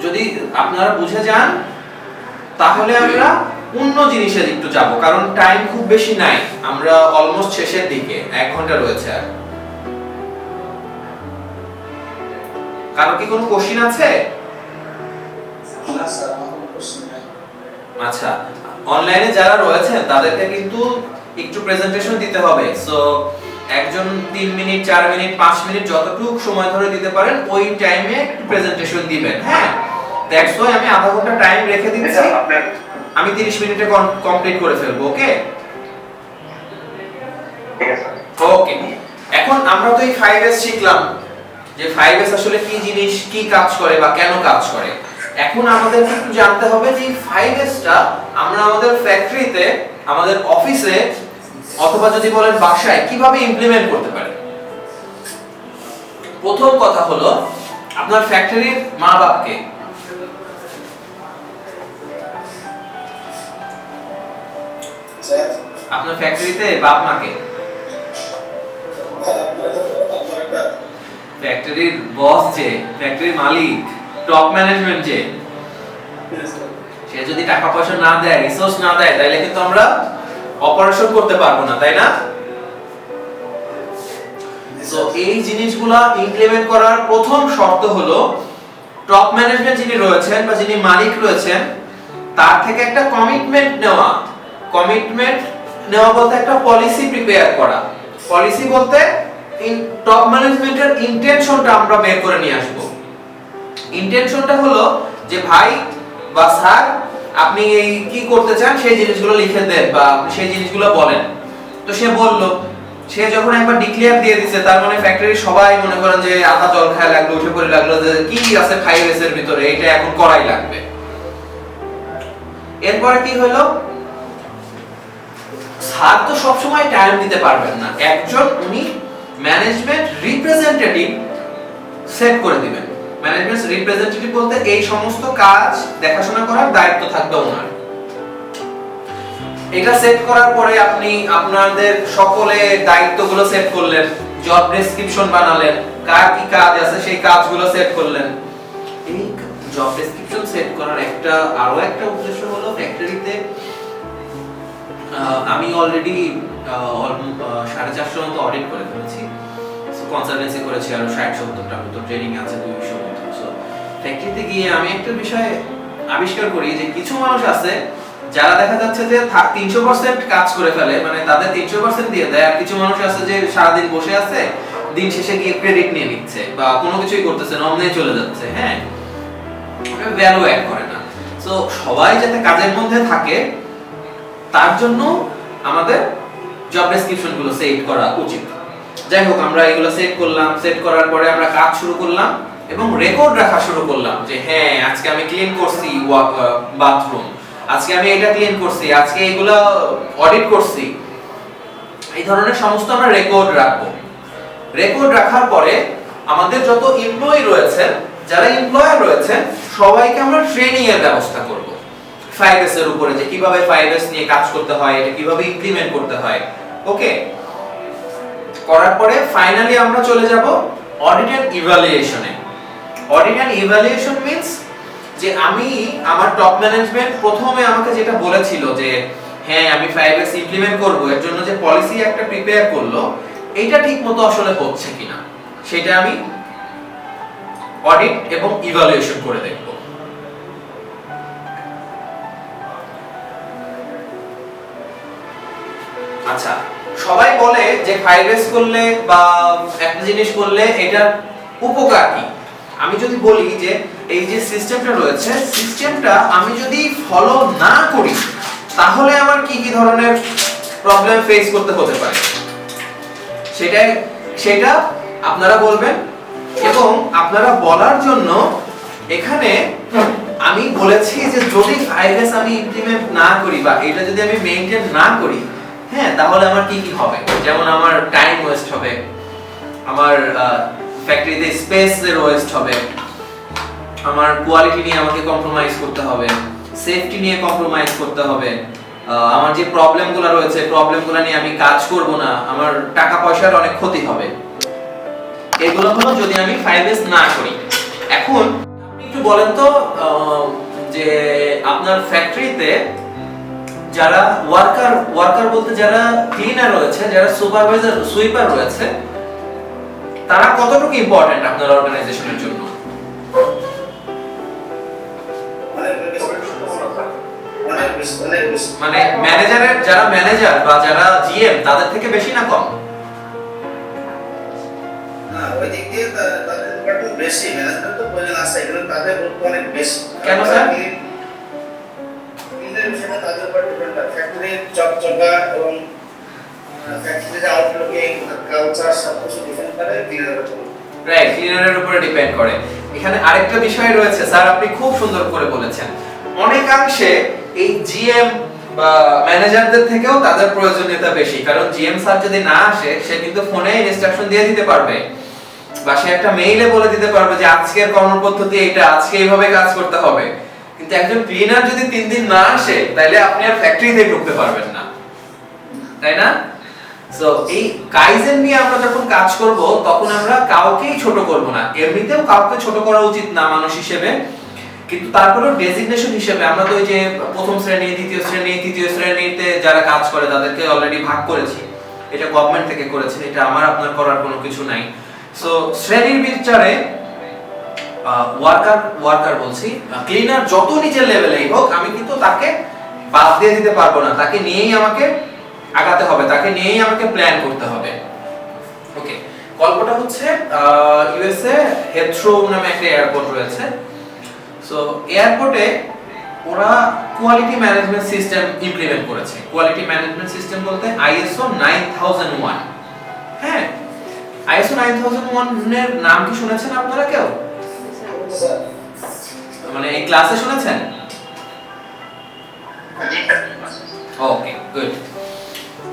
যদি আপনারা বুঝে যান তাহলে আমরা অন্য জিনিসে একটু যাব, কারণ টাইম খুব বেশি নাই, আমরা অলমোস্ট শেষের দিকে, 1 ঘন্টা রয়েছে। আর কারো কি কোনো কোশ্চেন আছে? না স্যার, আমার কোনো প্রশ্ন নেই। আচ্ছা, অনলাইনে যারা রয়েছেন তাদেরকে কিন্তু একটু প্রেজেন্টেশন দিতে হবে। সো একজন 3 মিনিট 4 মিনিট 5 মিনিট যতটুকু সময় ধরে দিতে পারেন ওই টাইমে একটু প্রেজেন্টেশন দিবেন। হ্যাঁ, দ্যাটস ওয়াই আমি আধা ঘন্টা টাইম রেখে দিচ্ছি, আমি 30 মিনিটে কমপ্লিট করে ফেলবো। ওকে ওকে, এখন আমরা তো এই 5S শিখলাম যে 5S আসলে কি জিনিস, কি কাজ করে বা কেন কাজ করে। এখন আমাদের একটু জানতে হবে যে 5S টা আমরা আমাদের ফ্যাক্টরিতে, আমাদের অফিসে অথবা যদি বলেন বাসায় কিভাবে ইমপ্লিমেন্ট করতে পারি। প্রথম কথা হলো আপনার ফ্যাক্টরির মা বাপকে, স্যার, আপনার ফ্যাক্টরিতে বাপ মাকে, আপনার একটা ফ্যাক্টরির বস যে, ফ্যাক্টরির মালিক, টপ ম্যানেজমেন্ট যে, সে যদি টাকা পয়সা না দেয়, রিসোর্স না দেয়, তাহলে কিন্তু আমরা অপারেশন করতে পারবো না, তাই না? সো এই জিনিসগুলা ইমপ্লিমেন্ট করার প্রথম শর্ত হলো টপ ম্যানেজমেন্ট যিনি রয়েছেন বা যিনি মালিক রয়েছেন তার থেকে একটা কমিটমেন্ট নেওয়া। কমিটমেন্ট নেওয়া বলতে একটা পলিসি প্রিপেয়ার করা। পলিসি বলতে টপ ম্যানেজমেন্টের ইন্টেনশনটা আমরা বের করে নিয়ে আসবো। ইন্টেনশনটা হলো যে ভাই বা স্যার আপনি এই কি করতে চান সেই জিনিসগুলো লিখে দেন বা আপনি সেই জিনিসগুলো বলেন। তো সে বললো, সে যখন একবার ডিক্লেয়ার দিয়ে দিছে তার মানে ফ্যাক্টরির সবাই মনে করেন যে আধা জল খায় লাগলো, উঠে পড়ে লাগলো যে কি আছে 5S এর ভিতরে, এটা এখন করাই লাগবে। এরপরে কি হলো, স্যার তো সব সময় টাইম দিতে পারবেন না, একজন উনি ম্যানেজমেন্ট রিপ্রেজেন্টেটিভ সেট করে দিবেন। ম্যানেজমেন্ট রিপ্রেজেন্টেটিভ বলতে এই সমস্ত কাজ দেখাশোনা করার দায়িত্ব থাকবে ওনার। এটা সেট করার পরে আপনি আপনাদের সকলে দায়িত্বগুলো সেট করলেন, জব ডেসক্রিপশন বানালেন, কার কি কাজ আছে সেই কাজগুলো সেট করলেন। এই জব ডেসক্রিপশন সেট করার আরো একটা উদ্দেশ্য হলো ফ্যাক্টরিতে আমি অলরেডি 450 মতো অডিট করে ফেলেছি, কনসালটেন্সি করেছি আরো 60-70টা মতো, ট্রেনিং আছে 200 মতো। সো ফ্যাক্টরিতে গিয়ে আমি একটা বিষয় আবিষ্কার করি যে কিছু মানুষ আছে যারা দেখা যাচ্ছে যে 300% কাজ করে ফেলে, মানে তাদের 300% দিয়ে দেয়, আর কিছু মানুষ আছে যে সারাদিন বসে আছে, দিন শেষে গিয়ে ক্রেডিট নিয়ে নিচ্ছে বা কোনো কিছুই করতেছে না, অমনে চলে যাচ্ছে। হ্যাঁ, ভ্যালু অ্যাড করে না। সো সবাই যাতে কাজের মধ্যে থাকে তার জন্য আমাদের জব ডেসক্রিপশন গুলো সেট করা উচিত। যাই হোক, আমরা এগুলো সেট করলাম, সেট করার পরে আমরা কাজ শুরু করলাম এবং রেকর্ড রাখা শুরু করলাম যে হ্যাঁ আজকে আমি ক্লিন করছি বাথরুম, আজকে আমি এটা ক্লিন করছি, আজকে এগুলো অডিট করছি। এই ধরনের সমস্ত আমরা রেকর্ড রাখবো। রেকর্ড রাখার পরে আমাদের যত এমপ্লয়ি রয়েছেন, যারা এমপ্লয়ার রয়েছেন, সবাইকে আমরা ট্রেনিং এর ব্যবস্থা করব 5S এর উপরে, যে কিভাবে 5S নিয়ে কাজ করতে হয়, এটা কিভাবে ইমপ্লিমেন্ট করতে হয়। ওকে, করার পরে ফাইনালি আমরা চলে যাব অডিট এন্ড ইভালুয়েশনে। অডিট এন্ড ইভালুয়েশন মিন্স যে আমি আমার টপ ম্যানেজমেন্ট প্রথমে আমাকে যেটা বলেছিল যে হ্যাঁ আমি 5S ইমপ্লিমেন্ট করব, এর জন্য যে পলিসি একটা প্রিপেয়ার করলো, এইটা ঠিকমতো আসলে হচ্ছে কিনা সেটা আমি অডিট এবং ইভালুয়েশন করে দেখব। আচ্ছা, সবাই বলে যে 5S করলে বা একটা জিনিস করলে এটার উপকার কি। আমি যদি বলি যে এই যে সিস্টেমটা রয়েছে, সিস্টেমটা আমি যদি ফলো না করি তাহলে আমার কি কি ধরনের প্রবলেম ফেস করতে হতে পারে সেটা আপনারা বলবেন। এবং আপনারা বলার জন্য এখানে আমি বলেছি যে যদি 5S আমি ইমপ্লিমেন্ট না করি বা এটা যদি আমি মেইনটেইন না করি, হ্যাঁ, তাহলে আমার কি কি হবে। যেমন আমার টাইম ওয়েস্ট হবে, আমার ফ্যাক্টরিতে স্পেসের ওয়েস্ট হবে, আমার কোয়ালিটি নিয়ে আমাকে কম্প্রোমাইজ করতে হবে, সেফটি নিয়ে কম্প্রোমাইজ করতে হবে, আমার যে প্রবলেমগুলো রয়েছে প্রবলেমগুলো নিয়ে আমি কাজ করব না, আমার টাকা পয়সার অনেক ক্ষতি হবে। এগুলো হলো যদি আমি 5S না করি। এখন আপনি একটু বলেন তো যে আপনার ফ্যাক্টরিতে যারা ওয়ার্কার বলতে যারা ক্লিনার রয়েছে, যারা সুপারভাইজার সুইপার রয়েছে, তারা কতটুকু ইম্পর্টেন্ট আপনার অর্গানাইজেশনের জন্য? মানে অনেক বেশি। মানে ম্যানেজারের যারা ম্যানেজার বা যারা জিএম তাদের থেকে বেশি না কম? হ্যাঁ, ওই দিক দিয়ে তাদের ডিপার্টমেন্ট বেশি, ম্যানেজমেন্ট তো প্রয়োজন আছে, কিন্তু তাদের গুরুত্ব অনেক বেশি। কেন স্যার? ক্লিনারের বিষয়টা তাদের উপর ডিপেন্ড করে। ফ্যাক্টরির চকচকা এবং ফ্যাক্টরির আউটলুকিং, কালচার সবকিছু ডিপেন্ড করে ক্লিনারের উপর। রাইট, ক্লিনারের উপরে ডিপেন্ড করে। এখানে আরেকটা বিষয় রয়েছে স্যার, আপনি খুব সুন্দর করে বলেছেন। অনেকাংশে এই জিএম বা ম্যানেজারদের থেকেও তাদের প্রয়োজনীয়তা বেশি, কারণ জিএম স্যার যদি না আসে সে কিন্তু ফোনে ইনস্ট্রাকশন দিয়ে দিতে পারবে বা সে একটা মেইলে বলে দিতে পারবে যে আজকের কর্মপদ্ধতি এটা, আজকে এইভাবে কাজ করতে হবে। কিন্তু একজন ক্লিনার যদি 3 দিন না আসে তাহলে আপনি আর ফ্যাক্টরিতে ঢুকতে পারবেন না, তাই না? সো এই কাইজেন নিয়ে আমরা যখন কাজ করব তখন আমরা কাউকেই ছোট করব না। এমনিতেও কাউকে ছোট করা উচিত না মানুষ হিসেবে, কিন্তু তারপরেও ডেজিগনেশন হিসেবে আমরা তো ওই যে প্রথম শ্রেণী, দ্বিতীয় শ্রেণী, তৃতীয় শ্রেণীতে যারা কাজ করে তাদেরকে অলরেডি ভাগ করেছি। এটা গভর্নমেন্ট থেকে করেছেন, এটা আমার আপনার করার কোনো কিছু নাই। সো শ্রেণীর বিচারে ওয়ার্কার বলছি, ক্লিনার যত নিচের লেভেলেই হোক আমি কিন্তু তাকে বাদ দিয়ে দিতে পারবো না, তাকে নিয়েই আমাকে আগাতে হবে, তাকে নিয়েই আমাকে প্ল্যান করতে হবে। ওকে, গল্পটা হচ্ছে ইউএসএ হেথ্রো নামে একটা এয়ারপোর্ট রয়েছে। সো এয়ারপোর্টে ওরা কোয়ালিটি ম্যানেজমেন্ট সিস্টেম ইমপ্লিমেন্ট করেছে। কোয়ালিটি ম্যানেজমেন্ট সিস্টেম বলতে আইএসও 9001। হ্যাঁ, আইএসও 9001 এর নাম কি শুনেছেন আপনারা কেউ? স্যার, মানে এই ক্লাসে শুনেছেন? জি ওকে, গুড।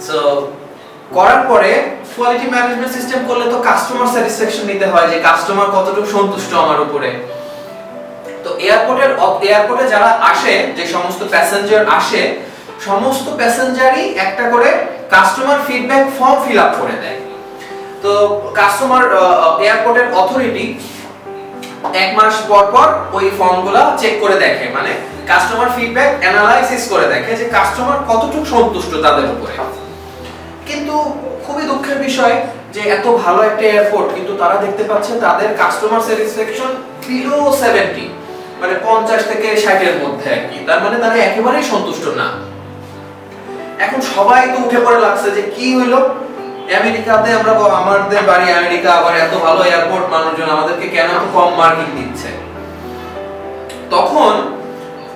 সো করার পরে কোয়ালিটি ম্যানেজমেন্ট সিস্টেম করলে তো কাস্টমার স্যাটিসফ্যাকশন নিতে হয়, যে কাস্টমার কতটুকু সন্তুষ্ট আমার উপরে। তো এয়ারপোর্টে যারা আসে, যে সমস্ত প্যাসেঞ্জার আসে, সমস্ত প্যাসেঞ্জারই একটা করে customer feedback form fill up করে দেয়। তো কাস্টমার এয়ারপোর্টের অথরিটি 1 মাস পর পর ওই ফর্মগুলো চেক করে দেখে, মানে কাস্টমার ফিডব্যাক অ্যানালাইসিস করে দেখে যে কাস্টমার কতটুকু সন্তুষ্ট তাদের উপরে। কিন্তু খুবই দুঃখের বিষয় যে এত ভালো একটা এয়ারপোর্ট, কিন্তু তারা দেখতে পাচ্ছে তাদের কাস্টমার স্যাটিসফ্যাকশন বিলো 70, মানে 50 থেকে 60 এর মধ্যে আর কি। তার মানে তারা একেবারেই সন্তুষ্ট না। এখন সবাই তো উঠে পড়ে লাগছে যে কি হইলো, আমেরিকাতে আমরা, আমাদের বাড়ি আমেরিকা, আবার এত ভালো এয়ারপোর্ট, মানুষজন আমাদেরকে কেন এত কম মার্কিং দিচ্ছে। তখন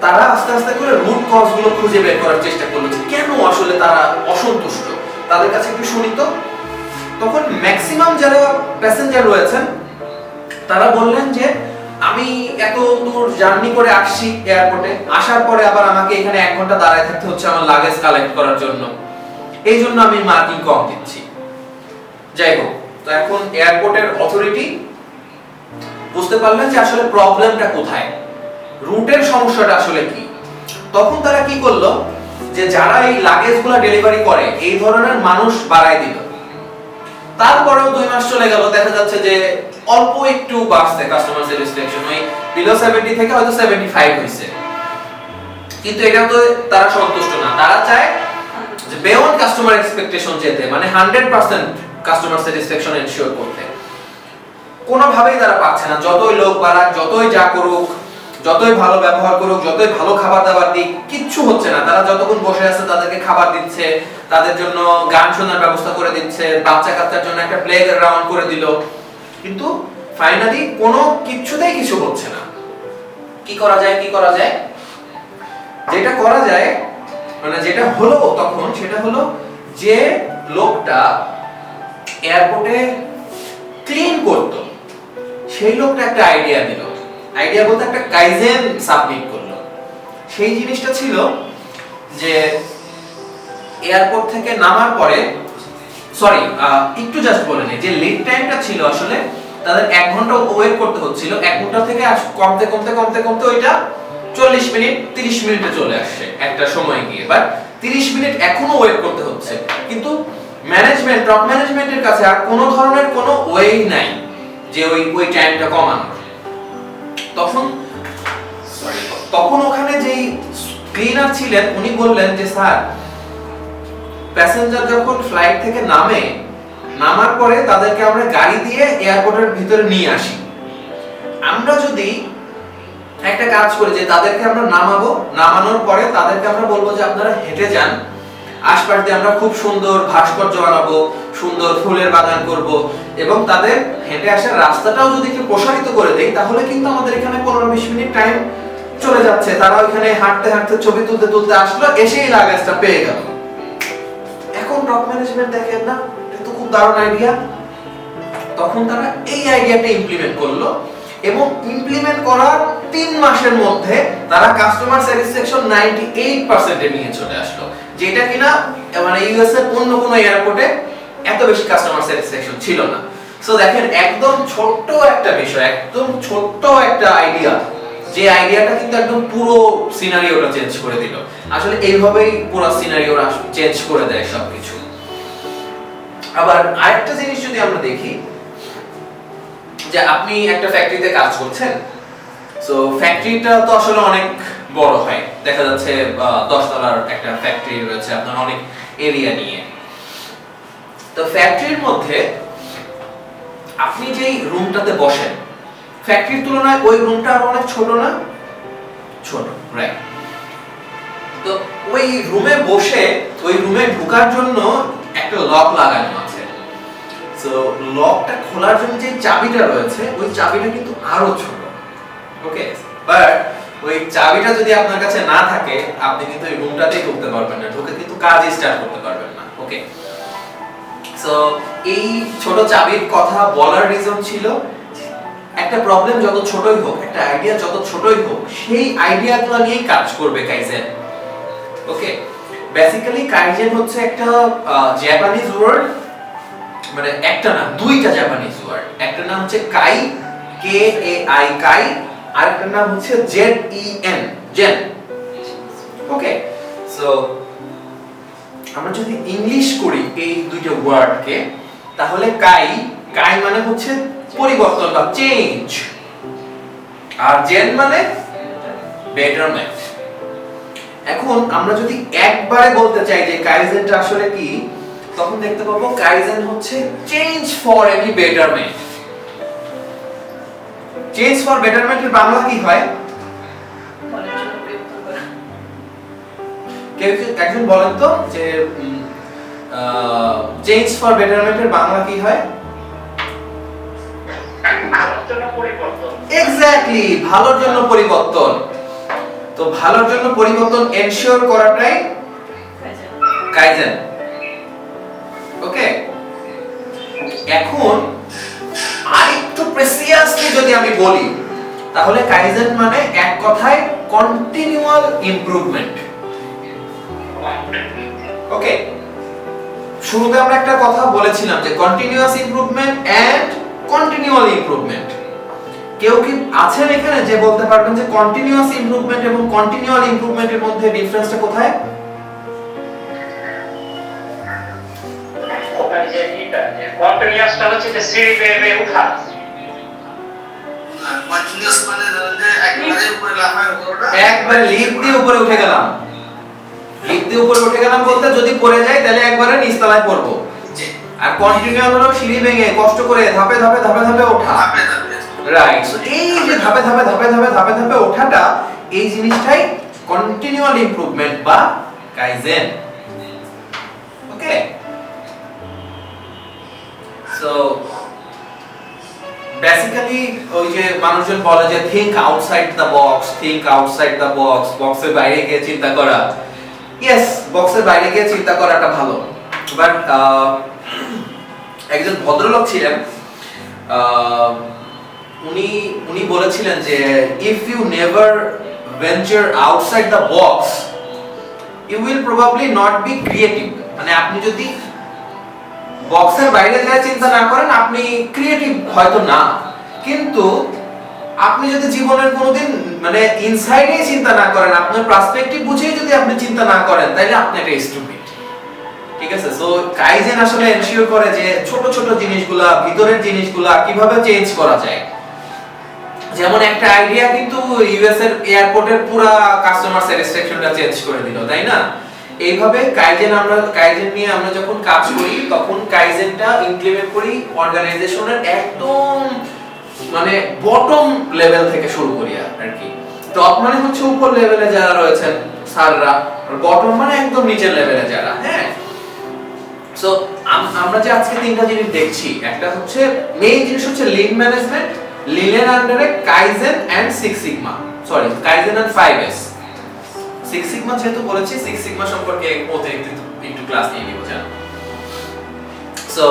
তারা আস্তে আস্তে করে রুট কজ গুলো খুঁজে বের করার চেষ্টা করলো যে কেন আসলে তারা অসন্তুষ্ট, তাদের কাছে একটু শুনি তো। তখন ম্যাক্সিমাম যারা প্যাসেঞ্জার রয়েছেন তারা বললেন যে আমি এত দূর জার্নি করে আসছি এয়ারপোর্টে, আসার পরে আবার আমাকে এখানে 1 ঘন্টা দাঁড়ায় থাকতে হচ্ছে আমার লাগেজ কালেক্ট করার জন্য, এই জন্য আমি মার্কিং কম দিচ্ছি। যাই হোক, তো এখন এয়ারপোর্টের অথরিটি বুঝতে পারলেন যে আসলে প্রবলেমটা কোথায়, রুটের সমস্যাটা আসলে কি। তখন তারা কি করলো, যে যারা এই লাগেজগুলো ডেলিভারি করে এই ধরনের মানুষ বাড়ায় দিল। তারপরেও 2 মাস চলে গেল, দেখা যাচ্ছে যে অল্প একটু বাড়ছে কাস্টমার স্যাটিসফ্যাকশন, ওই বিলো 70 থেকে হয়তো 75 হইছে। কিন্তু এটাও তো তারা সন্তুষ্ট না, তারা চায় যে বিয়ন্ড কাস্টমার এক্সপেকটেশন যেতে, মানে 100% কাস্টমার স্যাটিসফ্যাকশন এনশিওর করতে। কোনোভাবেই তারা পাচ্ছে না, যতই লোক বাড়াক, যতই যা করুক, যতই ভালো ব্যবহার করুক, যতই ভালো খাবার দাবার দিক, কিচ্ছু হচ্ছে না। তারা যতক্ষণ বসে আছে তাদেরকে খাবার দিচ্ছে, তাদের জন্য গান শোনার ব্যবস্থা করে দিচ্ছে, বাচ্চা কাচ্চার জন্য একটা প্লে গ্রাউন্ড করে দিল, কিন্তু ফাইনালি কোনো কিছুতেই কিছু হচ্ছে না। কি করা যায়, কি করা যায়? যেটা করা যায়, মানে যেটা হলো তখন, সেটা হলো যে লোকটা এয়ারপোর্টে ক্লিন করতো সেই লোকটা একটা আইডিয়া দিল। আইডিয়া বলতে একটা কাইজেন সাবমিট করলো। সেই জিনিসটা ছিল যে এয়ারপোর্ট থেকে নামার পরে, সরি একটু জাস্ট বলে নেই, যে লিড টাইমটা ছিল আসলে তাদের 1 ঘন্টা ওয়েট করতে হচ্ছিল। 1 ঘন্টা থেকে কমতে কমতে কমতে কমতে ওইটা 40 মিনিট 30 মিনিটে চলে আসছে একটা সময় গিয়ে। বাট 30 মিনিট এখনো ওয়েট করতে হচ্ছে, কিন্তু ম্যানেজমেন্ট, টপ ম্যানেজমেন্টের কাছে আর কোনো ধরনের কোনো ওয়ে নাই যে ওই টাইমটা কমানোর। তখন ওখানে যেই ক্লিনার ছিলেন উনি বললেন যে স্যার, প্যাসেঞ্জার যখন ফ্লাইট থেকে নামার পরে তাদেরকে আমরা গাড়ি দিয়ে এয়ারপোর্টের ভিতরে নিয়ে আসি, আমরা যদি একটা কাজ করে যে তাদেরকে আমরা নামাবো, নামানোর পরে তাদেরকে আমরা বলবো যে আপনারা হেঁটে যান, আশপাশ দিয়ে আমরা খুব সুন্দর ভাস্কর্য বানাবো, সুন্দর ফুলের বাগান করব, এবং তাদের হেঁটে আসার রাস্তাটাও যদি একটু প্রসারিত করে দেই তাহলে কিন্তু আমাদের এখানে 15-20 মিনিট টাইম চলে যাচ্ছে। তারা ওইখানে হাঁটতে হাঁটতে ছবি তুলতে তুলতে আসলো, এসেই লাগেজটা পেয়ে গেল। এখন টপ ম্যানেজমেন্ট দেখেন না, এটা তো খুব দারুণ আইডিয়া। তখন তারা এই আইডিয়াটা ইমপ্লিমেন্ট করলো এবং ইমপ্লিমেন্ট করার 3 মাসের মধ্যে তারা কাস্টমার স্যাটিসফ্যাকশন 98% এ নিয়ে চলে আসলো, যেটা কিনা মানে ইউএস এর অন্য কোনো এয়ারপোর্টে এত বেশি কাস্টমার স্যাটিসফ্যাকশন ছিল না। সো দেখেন একদম ছোট্ট একটা বিষয়, একদম ছোট্ট একটা আইডিয়া, যে আইডিয়াটা কিন্তু একদম পুরো সিনারিওটা চেঞ্জ করে দিল। আসলে এইভাবেই পুরো সিনারিওটা চেঞ্জ করে দেয় সবকিছু। আবার আরেকটা জিনিস যদি আমরা দেখি, যে আপনি একটা ফ্যাক্টরিতে কাজ করছেন, সো ফ্যাক্টরিটা তো আসলে অনেক বড় হয়, দেখা যাচ্ছে 10 তলার একটা ফ্যাক্টরি রয়েছে আপনার অনেক এরিয়া নিয়ে। তো ফ্যাক্টরির মধ্যে আপনি যেই রুমটাতে বসেন, ফ্যাক্টরির তুলনায় ওই রুমটা আরো অনেক ছোট না? ছোট, রাইট। তো ওই রুমে বসে ওই রুমে ঢোকার জন্য একটা লক লাগানো আছে। সো লকটা খোলার জন্য যে চাবিটা রয়েছে, ওই চাবিটা কিন্তু আরো ছোট। ওকে, বাট ওই চাবিটা যদি আপনার কাছে না থাকে, আপনি কিন্তু এই রুমটাতেই ঢুকতে পারবেন না, ঢুকে কিন্তু কাজই স্টার্ট করতে পারবেন না। ওকে, সো এই ছোট চাবির কথা বলার রিজন ছিল, একটা প্রবলেম যত ছোটই হোক, একটা আইডিয়া যত ছোটই হোক, সেই আইডিয়াগুলো নিয়েই কাজ করবে কাইজেন। ওকে, বেসিক্যালি কাইজেন হচ্ছে একটা জাপানিজ ওয়ার্ড, মানে একটা না, দুইটা জাপানিজ ওয়ার্ড। একটা নাম হচ্ছে কাই, কে এ আই কাই, আর একটা নাম হচ্ছে জেড ই এন, জেন। ওকে, সো আমরা যদি ইংলিশ করি এই দুইটা ওয়ার্ডকে, তাহলে কাই, কাই মানে হচ্ছে পরিবর্তন বা চেঞ্জ, আর জেন মানে বেটারমেন্ট। এখন আমরা যদি একবারে বলতে চাই যে কাইজেনটা আসলে কি, তখন দেখতে পাবো কাইজেন হচ্ছে change for any betterment. Change for বেটারমেন্টের বাংলা কি হয়? কেউ একজন বলেন তো যে চেঞ্জ ফর বেটারমেন্টের বাংলা কি হয়? এক্স্যাক্টলি, ভালোর জন্য পরিবর্তন। তো ভালোর জন্য পরিবর্তন এনশিওর করাটাই কাইজেন। ওকে, এখন আরেকটু প্রেসিয়াসলি যদি আমি বলি, তাহলে কাইজেন মানে এক কথায় কন্টিনিউয়াল ইমপ্রুভমেন্ট। ওকে, শুরুতে আমরা একটা কথা বলেছিলাম যে continuous improvement and continual improvement. কেউ কি আছেন এখানে যে বলতে পারবেন যে কন্টিনিউয়াস ইমপ্রুভমেন্ট এবং কন্টিনিউয়াল ইমপ্রুভমেন্টের মধ্যে ডিফারেন্সটা কোথায়? কন্টিনিউয়াসটা হচ্ছে যে সিঁড়ি বেয়ে বেয়ে ওঠা, কন্টিনিউয়াস মানে ধরেন যে একবারে উপরে লাফায় উপরটা, একবারে লিফট দিয়ে উপরে উঠে গেলাম, লিফট দিয়ে উপরে উঠে গেলাম বলতে যদি পড়ে যাই তাহলে একবারে নিচতলায় পড়বো। আর কন্টিনিউয়াল হলো সিঁড়ি ভেঙে কষ্ট করে ধাপে ধাপে ধাপে ধাপে ওঠা। রাইট, সো এই যে ধাপে ধাপে ধাপে ধাপে ধাপে ধাপে ওঠাটা, এই জিনিসটাই কন্টিনিউয়াল ইমপ্রুভমেন্ট বা কাইজেন। ওকে, সো বেসিক্যালি ওই যে মানুষজন বলে যে think outside the box, think outside the box, বক্সের বাইরে গিয়ে চিন্তা করা। ইয়েস, বক্সের বাইরে গিয়ে চিন্তা করাটা ভালো, বাট একজন ভদ্রলোক ছিলেন, উনি বলেছিলেন যে if you never venture outside the box you will probably not be creative. মানে আপনি যদি বক্সের বাইরে যা চিন্তা না করেন, আপনি ক্রিয়েটিভ হয়তো না, কিন্তু আপনি যদি জীবনের কোনোদিন মানে ইনসাইডে চিন্তা না করেন, আপনার পার্সপেক্টিভ বুঝেই যদি আপনি চিন্তা না করেন, তাহলে আপনি একটা স্টুপিড। ঠিক আছে, সো কাইজেন আসলে এনশিওর করে যে ছোট ছোট জিনিসগুলা, ভিতরের জিনিসগুলা কিভাবে চেঞ্জ করা যায়। যেমন একটা আইডিয়া কিন্তু ইউএস এর এয়ারপোর্টের পুরো কাস্টমার স্যাটিসফ্যাকশনটা চেঞ্জ করে দিল, তাই না? এইভাবে কাইজেন নিয়ে আমরা যখন কাজ করি, তখন কাইজেনটা ইমপ্লিমেন্ট করি অর্গানাইজেশনের একদম মানে বটম লেভেল থেকে শুরু করি আর কি। টপ মানে হচ্ছে উপর লেভেলে যারা রয়েছেন স্যাররা, আর বটম মানে একদম নিচের লেভেলে যারা। হ্যাঁ, সো আমরা যে আজকে তিনটা জিনিস দেখছি, একটা হচ্ছে মেইন জিনিস হচ্ছে লিন ম্যানেজমেন্ট, লিনের আন্ডারে kaizen and six sigma, sorry kaizen and 5S। Six sigma যেহেতু বলেছি, সিক্স সিগমা সম্পর্কে অতিরিক্ত একটু ক্লাস নিয়ে নিব জানো। সো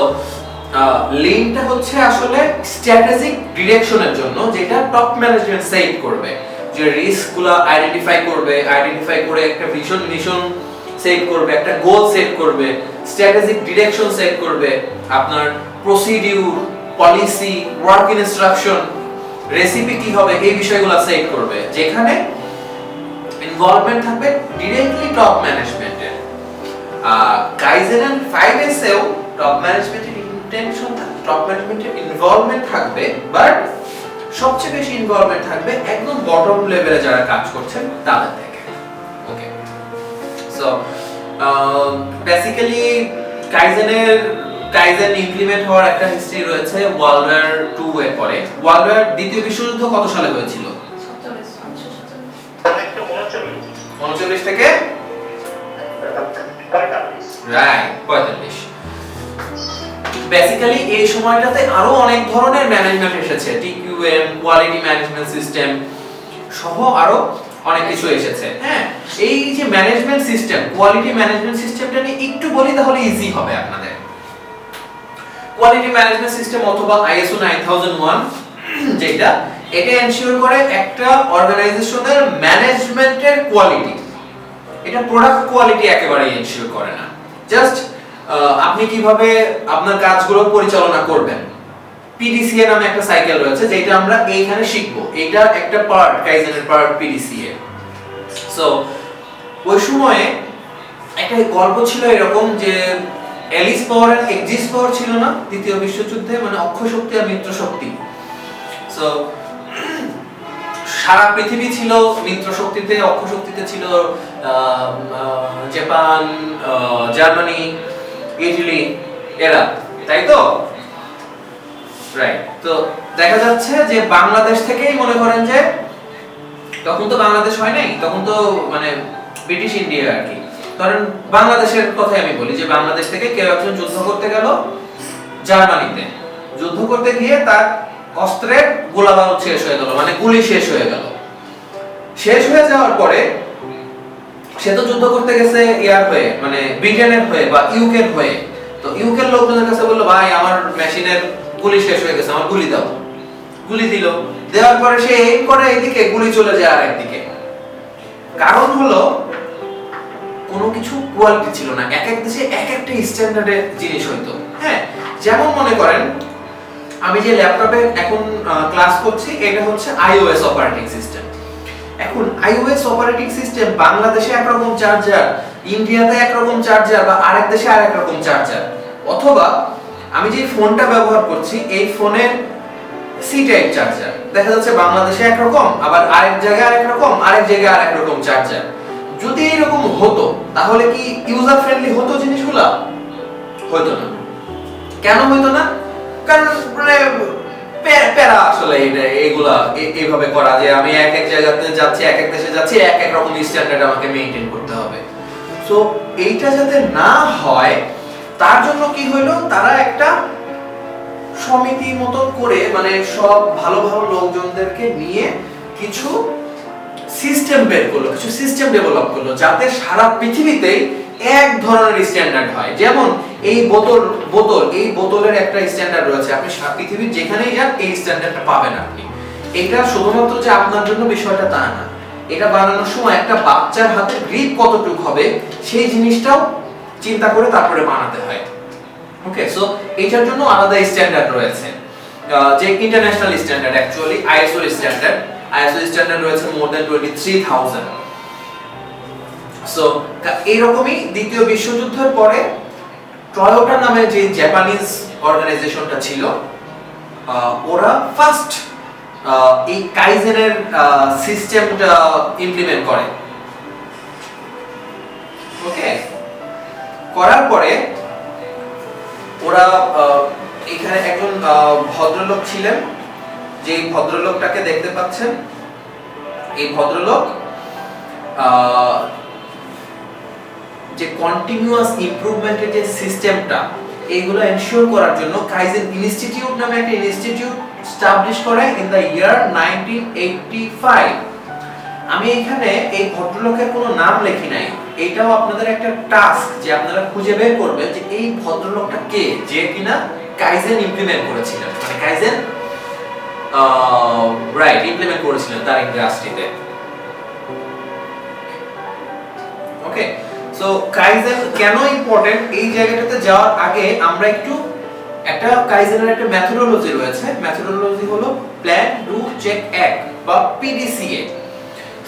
লিনটা হচ্ছে আসলে স্ট্র্যাটেজিক ডিরেকশনের জন্য, যেটা টপ ম্যানেজমেন্ট সেট করবে, যে রিস্কগুলো আইডেন্টিফাই করবে, আইডেন্টিফাই করে একটা ভিশন মিশন সেট করবে, একটা গোল সেট করবে, স্ট্র্যাটেজিক ডিরেকশন সেট করবে, আপনার procedure, policy, work instruction, recipe কি হবে এই বিষয়গুলো সেট করবে, যেখানে ইনভলভমেন্ট থাকবে ডিরেক্টলি টপ ম্যানেজমেন্টের। কাইজেন এন্ড 5S এও টপ ম্যানেজমেন্টের ইন্টেনশন, টপ ম্যানেজমেন্টের ইনভলভমেন্ট থাকবে, বাট সবচেয়ে বেশি ইনভলভমেন্ট থাকবে একদম বটম লেভেলে যারা কাজ করছেন তাদের থেকে। ওকে, সো বেসিক্যালি কাইজেন ইমপ্লিমেন্ট হওয়ার একটা হিস্ট্রি রয়েছে ওয়ার্ল্ড ওয়ার 2 এর পরে। ওয়ার্ল্ড ওয়ার দ্বিতীয় বিশ্বযুদ্ধ কত সালে হয়েছিল? 39 থেকে রাইট 45। বেসিক্যালি এই সময়টাতে আরো অনেক ধরনের ম্যানেজমেন্ট এসেছে, টিকিউএম, কোয়ালিটি ম্যানেজমেন্ট সিস্টেম সহ আরো অনেক কিছু এসেছে। হ্যাঁ, এই যে ম্যানেজমেন্ট সিস্টেম, কোয়ালিটি ম্যানেজমেন্ট সিস্টেমটা নিয়ে একটু বলি তাহলে ইজি হবে আপনাদের। কোয়ালিটি ম্যানেজমেন্ট সিস্টেম অথবা ISO 9001 যেটা, এটা এনশিওর করে একটা অর্গানাইজেশনের ম্যানেজমেন্টের কোয়ালিটি। এটা প্রোডাক্ট কোয়ালিটি একেবারেই এনশিওর করে না, জাস্ট আপনি কিভাবে আপনার কাজগুলো পরিচালনা করবেন। PDCA নামে একটা সাইকেল রয়েছে যেটা আমরা এইখানে শিখবো, এটা একটা পার্ট, কাইজেনের পার্ট PDCA। সো ওই সময়ে একটা গল্প ছিল এরকম যে এলিস পাওয়ার আর এক্সিস পাওয়ার ছিল না দ্বিতীয় বিশ্বযুদ্ধে, মানে অক্ষয় শক্তি আর মিত্র শক্তি। সো সারা পৃথিবী ছিল মিত্র শক্তিতে, অক্ষয় শক্তিতে ছিল জাপান, জার্মানি, ইটালি এরা, তাই তো? রাইট। তো দেখা যাচ্ছে যে বাংলাদেশ থেকেই মনে করেন যে, তখন তো বাংলাদেশ হয় নাই, তখন তো মানে ব্রিটিশ ইন্ডিয়া আর কি। কারণ বাংলাদেশের কথাই আমি বলি, যে বাংলাদেশ থেকে কেউ একজন যুদ্ধ করতে গেল জার্মানিতে, যুদ্ধ করতে গিয়ে তার অস্ত্রের গোলা বারুদ শেষ হয়ে গেল, মানে গুলি শেষ হয়ে গেল। শেষ হয়ে যাওয়ার পরে সে তো যুদ্ধ করতে গেছে ইয়ার হয়ে, মানে ব্রিটেনের হয়ে বা ইউকের হয়ে। তো ইউকের লোকজনের কাছে বললো, ভাই আমার মেশিনের গুলি শেষ হয়ে গেছে, আমার গুলি দাও। গুলি দিল, দেওয়ার পরে সে এইম করে এইদিকে, গুলি চলে যায় আর একদিকে। কারণ হলো কোনো কিছু কোয়ালিটি ছিল না, এক এক দেশে এক একটা স্ট্যান্ডার্ডের জিনিস হইতো। হ্যাঁ, যেমন মনে করেন আমি যে ল্যাপটপে এখন ক্লাস করছি, এটা হচ্ছে iOS অপারেটিং সিস্টেম। এখন iOS অপারেটিং সিস্টেম বাংলাদেশে একরকম চার্জার, ইন্ডিয়াতে একরকম চার্জার, বা আরেক দেশে আরেক রকম চার্জার। অথবা আমি যে ফোনটা ব্যবহার করছি, এই ফোনের সি টাইপ চার্জার দেখা যাচ্ছে বাংলাদেশে একরকম, আবার আরেক জায়গায় আরেক রকম, আরেক জায়গায় আরেক রকম চার্জার। যদি এরকম হতো তাহলে কি ইউজার ফ্রেন্ডলি হতো জিনিসগুলো? হতো না। কেন হতো না? কারণ মানে প্যারা আসলে এগুলা এইভাবে করা, যে আমি এক এক জায়গাতে যাচ্ছি, এক এক দেশে যাচ্ছি, এক এক রকম স্ট্যান্ডার্ড আমাকে মেইনটেইন করতে হবে। সো এইটা যাতে না হয় তার জন্য কি হইলো, তারা একটা সমিতি মতো করে, মানে সব ভালো ভালো লোকজনদেরকে নিয়ে কিছু সিস্টেম বের করলো, কিছু সিস্টেম ডেভেলপ করলো, যাতে সারা পৃথিবীতে এক ধরনের স্ট্যান্ডার্ড হয়। যেমন এই বোতল, এই বোতলের একটা স্ট্যান্ডার্ড রয়েছে, আপনি সারা পৃথিবীর যেখানেই যান এই স্ট্যান্ডার্ডটা পাবেন আপনি। এটা শুধুমাত্র যে আপনার জন্য বিষয়টা তা না, এটা বানানোর সময় একটা বাচ্চার হাতে গ্রিপ কতটুকু হবে সেই জিনিসটাও চিন্তা করে তারপরে বানাতে হয়। ওকে, সো এটার জন্য আলাদা স্ট্যান্ডার্ড রয়েছে, যে international standard, actually ISO standard. ISO standard রয়েছে মোর দ্যান 23,000। সো এরকমই দ্বিতীয় বিশ্বযুদ্ধের পরে টয়োটা নামে যে জাপানিজ অর্গানাইজেশনটা ছিল, ওরা ফার্স্ট এই কাইজেনের সিস্টেমটা ইমপ্লিমেন্ট করে। ওকে, করার পরে ওরা এখানে একজন ভদ্রলোক ছিলেন, যে ভদ্রলোকটাকে দেখতে পাচ্ছেন, এই ভদ্রলোক যে কন্টিনিউয়াস ইমপ্রুভমেন্টের যে সিস্টেমটা এইগুলো এনশিওর করার জন্য কাইজেন ইনস্টিটিউট নামে একটা ইনস্টিটিউট স্টাবলিশ করে ইন দ্য ইয়ার 1985। আমি এখানে এই ভদ্রলোকের কোনো নাম লেখি নাই, এটাও আপনাদের একটা টাস্ক যে আপনারা খুঁজে বের করবেন যে এই ভদ্রলোকটা কে, যে কিনা কাইজেন ইমপ্লিমেন্ট করেছিলেন, মানে কাইজেন রাইট ইমপ্লিমেন্ট করেছিলেন তার ইন্ডাস্ট্রিতে। ওকে, সো কাইজেন কেন ইম্পর্টেন্ট এই জায়গাটাতে যাওয়ার আগে আমরা একটু একটা কাইজেনের একটা মেথোডোলজি রয়েছে। মেথোডোলজি হলো প্ল্যান ডু চেক অ্যাক্ট বা পিডিসিএ।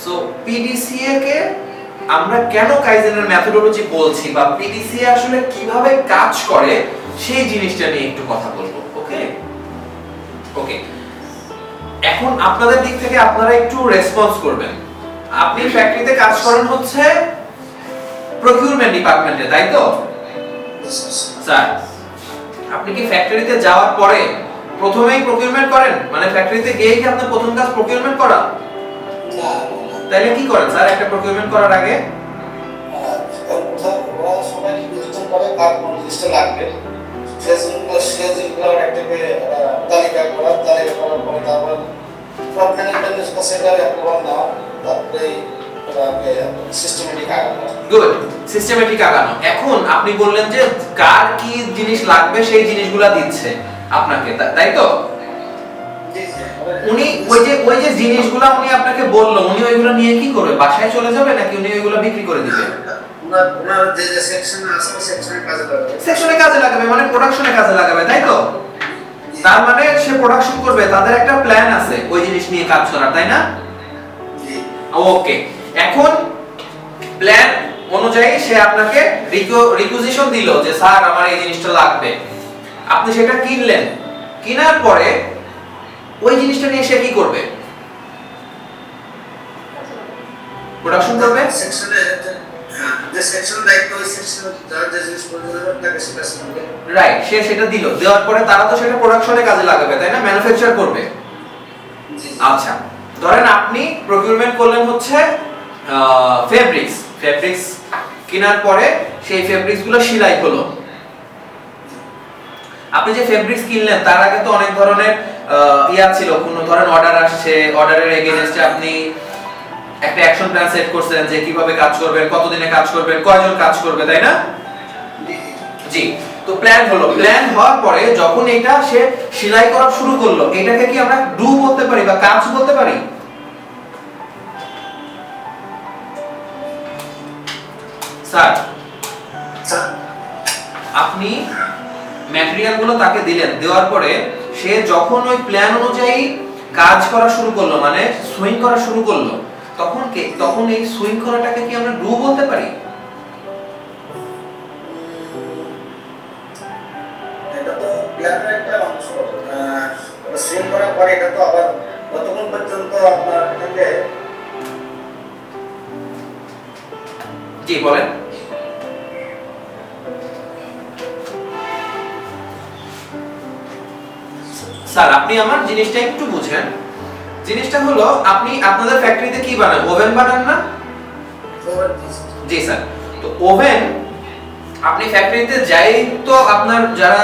সো পিডিসিএ কে আমরা কেন কাইজেনের মেথোডোলজি বলছি বা পিডিসিএ আসলে কিভাবে কাজ করে সেই জিনিসটা নিয়ে একটু কথা বলবো। ওকে ওকে, এখন আপনাদের দিক থেকে আপনারা একটু রেসপন্স করবেন। আপনি ফ্যাক্টরিতে কাজ করেন হচ্ছে প্রকিউরমেন্ট ডিপার্টমেন্টে, তাই তো স্যার? আপনি কি ফ্যাক্টরিতে যাওয়ার পরে প্রথমেই প্রকিউরমেন্ট করেন, মানে ফ্যাক্টরিতে গিয়ে কি আপনার প্রথম কাজ প্রকিউরমেন্ট করা? তাহলে কি করেন স্যার একটা প্রকিউরমেন্ট করার আগে? সবাই নির্ধারণ করে কার কোন লিস্টে লাগবে, সেগুলো একটাকে তালিকা করার পরে তারপর সব ম্যানেজমেন্টের কাছে অ্যাপ্রুভাল নেওয়া, তারপরে সিস্টেমেটিক আগানো। গুড, সিস্টেমেটিক আগানো। এখন আপনি বললেন যে কার কি জিনিস লাগবে সেই জিনিসগুলো দিচ্ছে আপনাকে, তাই তো? উনি ওই যে জিনিসগুলো উনি আপনাকে বললো, উনি ওইগুলো নিয়ে কি করবে? বাসায় চলে যাবে নাকি উনি ওইগুলো বিক্রি করে দিবে? ওনার যে সেকশন আছে সেকশনে কাজে লাগাবে। সেকশনে কাজে লাগাবে মানে প্রোডাকশনে কাজে লাগাবে, তাই তো? তার মানে সে প্রোডাকশন করবে, তাদের একটা প্ল্যান আছে ওই জিনিস নিয়ে কাজ করার, তাই না? ওকে, এখন প্ল্যান অনুযায়ী সে আপনাকে রিকুইজিশন দিল যে স্যার আমার এই জিনিসটা লাগবে। আপনি সেটা কিনলেন, কেনার পরে ওই জিনিসটা নিয়ে সে কি করবে? প্রোডাকশন করবে। সেকশনে যে সেকশন দায়িত্ব ওই সেকশনে যার যে জিনিস প্রয়োজন হবে তাকে সেটা করবে। রাইট, সে সেটা দিল, দেওয়ার পরে তারা তো সেটা প্রোডাকশনে কাজে লাগাবে, তাই না? ম্যানুফ্যাকচার করবে। আচ্ছা, ধরেন আপনি প্রকিউরমেন্ট করলেন হচ্ছে ফেব্রিক্স কেনার পরে সেই ফেব্রিক্স গুলো সেলাই হলো। আপনি যে ফেব্রিক্স কিনলেন তার আগে তো অনেক ধরনের ইয়া ছিল, কোন ধরেন অর্ডার আসছে, অর্ডারের এগেইনস্টে আপনি একটা অ্যাকশন প্ল্যান সেট করছেন যে কিভাবে কাজ করবেন, কতদিনে কাজ করবেন, কয়জন কাজ করবে, তাই না? জি, তো প্ল্যান হলো। প্ল্যান হওয়ার পরে যখন এটা সে সেলাই করা শুরু করলো, এটাকে কি আমরা ডু বলতে পারি বা কাজ বলতে পারি? স্যার, আপনি ম্যাটেরিয়ালগুলো তাকে দিলেন, দেওয়ার পরে সে যখন ওই প্ল্যান অনুযায়ী কাজ করা শুরু করলো, মানে সুইং করা শুরু করলো, তখন এই সুইং করাটাকে কি আমরা ডু বলতে পারি? এটা তো প্ল্যানের একটা অংশ। সুইং করার পরে এটা তো আবার কতক্ষণ পর্যন্ত আপনার এটাকে জি বলেন। স্যার আপনি আমার জিনিসটা একটু বুঝেন। জিনিসটা হলো আপনি আপনাদের ফ্যাক্টরিতে কি বানান? ওভেন বানান না? জি স্যার। তো ওভেন আপনি ফ্যাক্টরিতে যাই তো আপনার যারা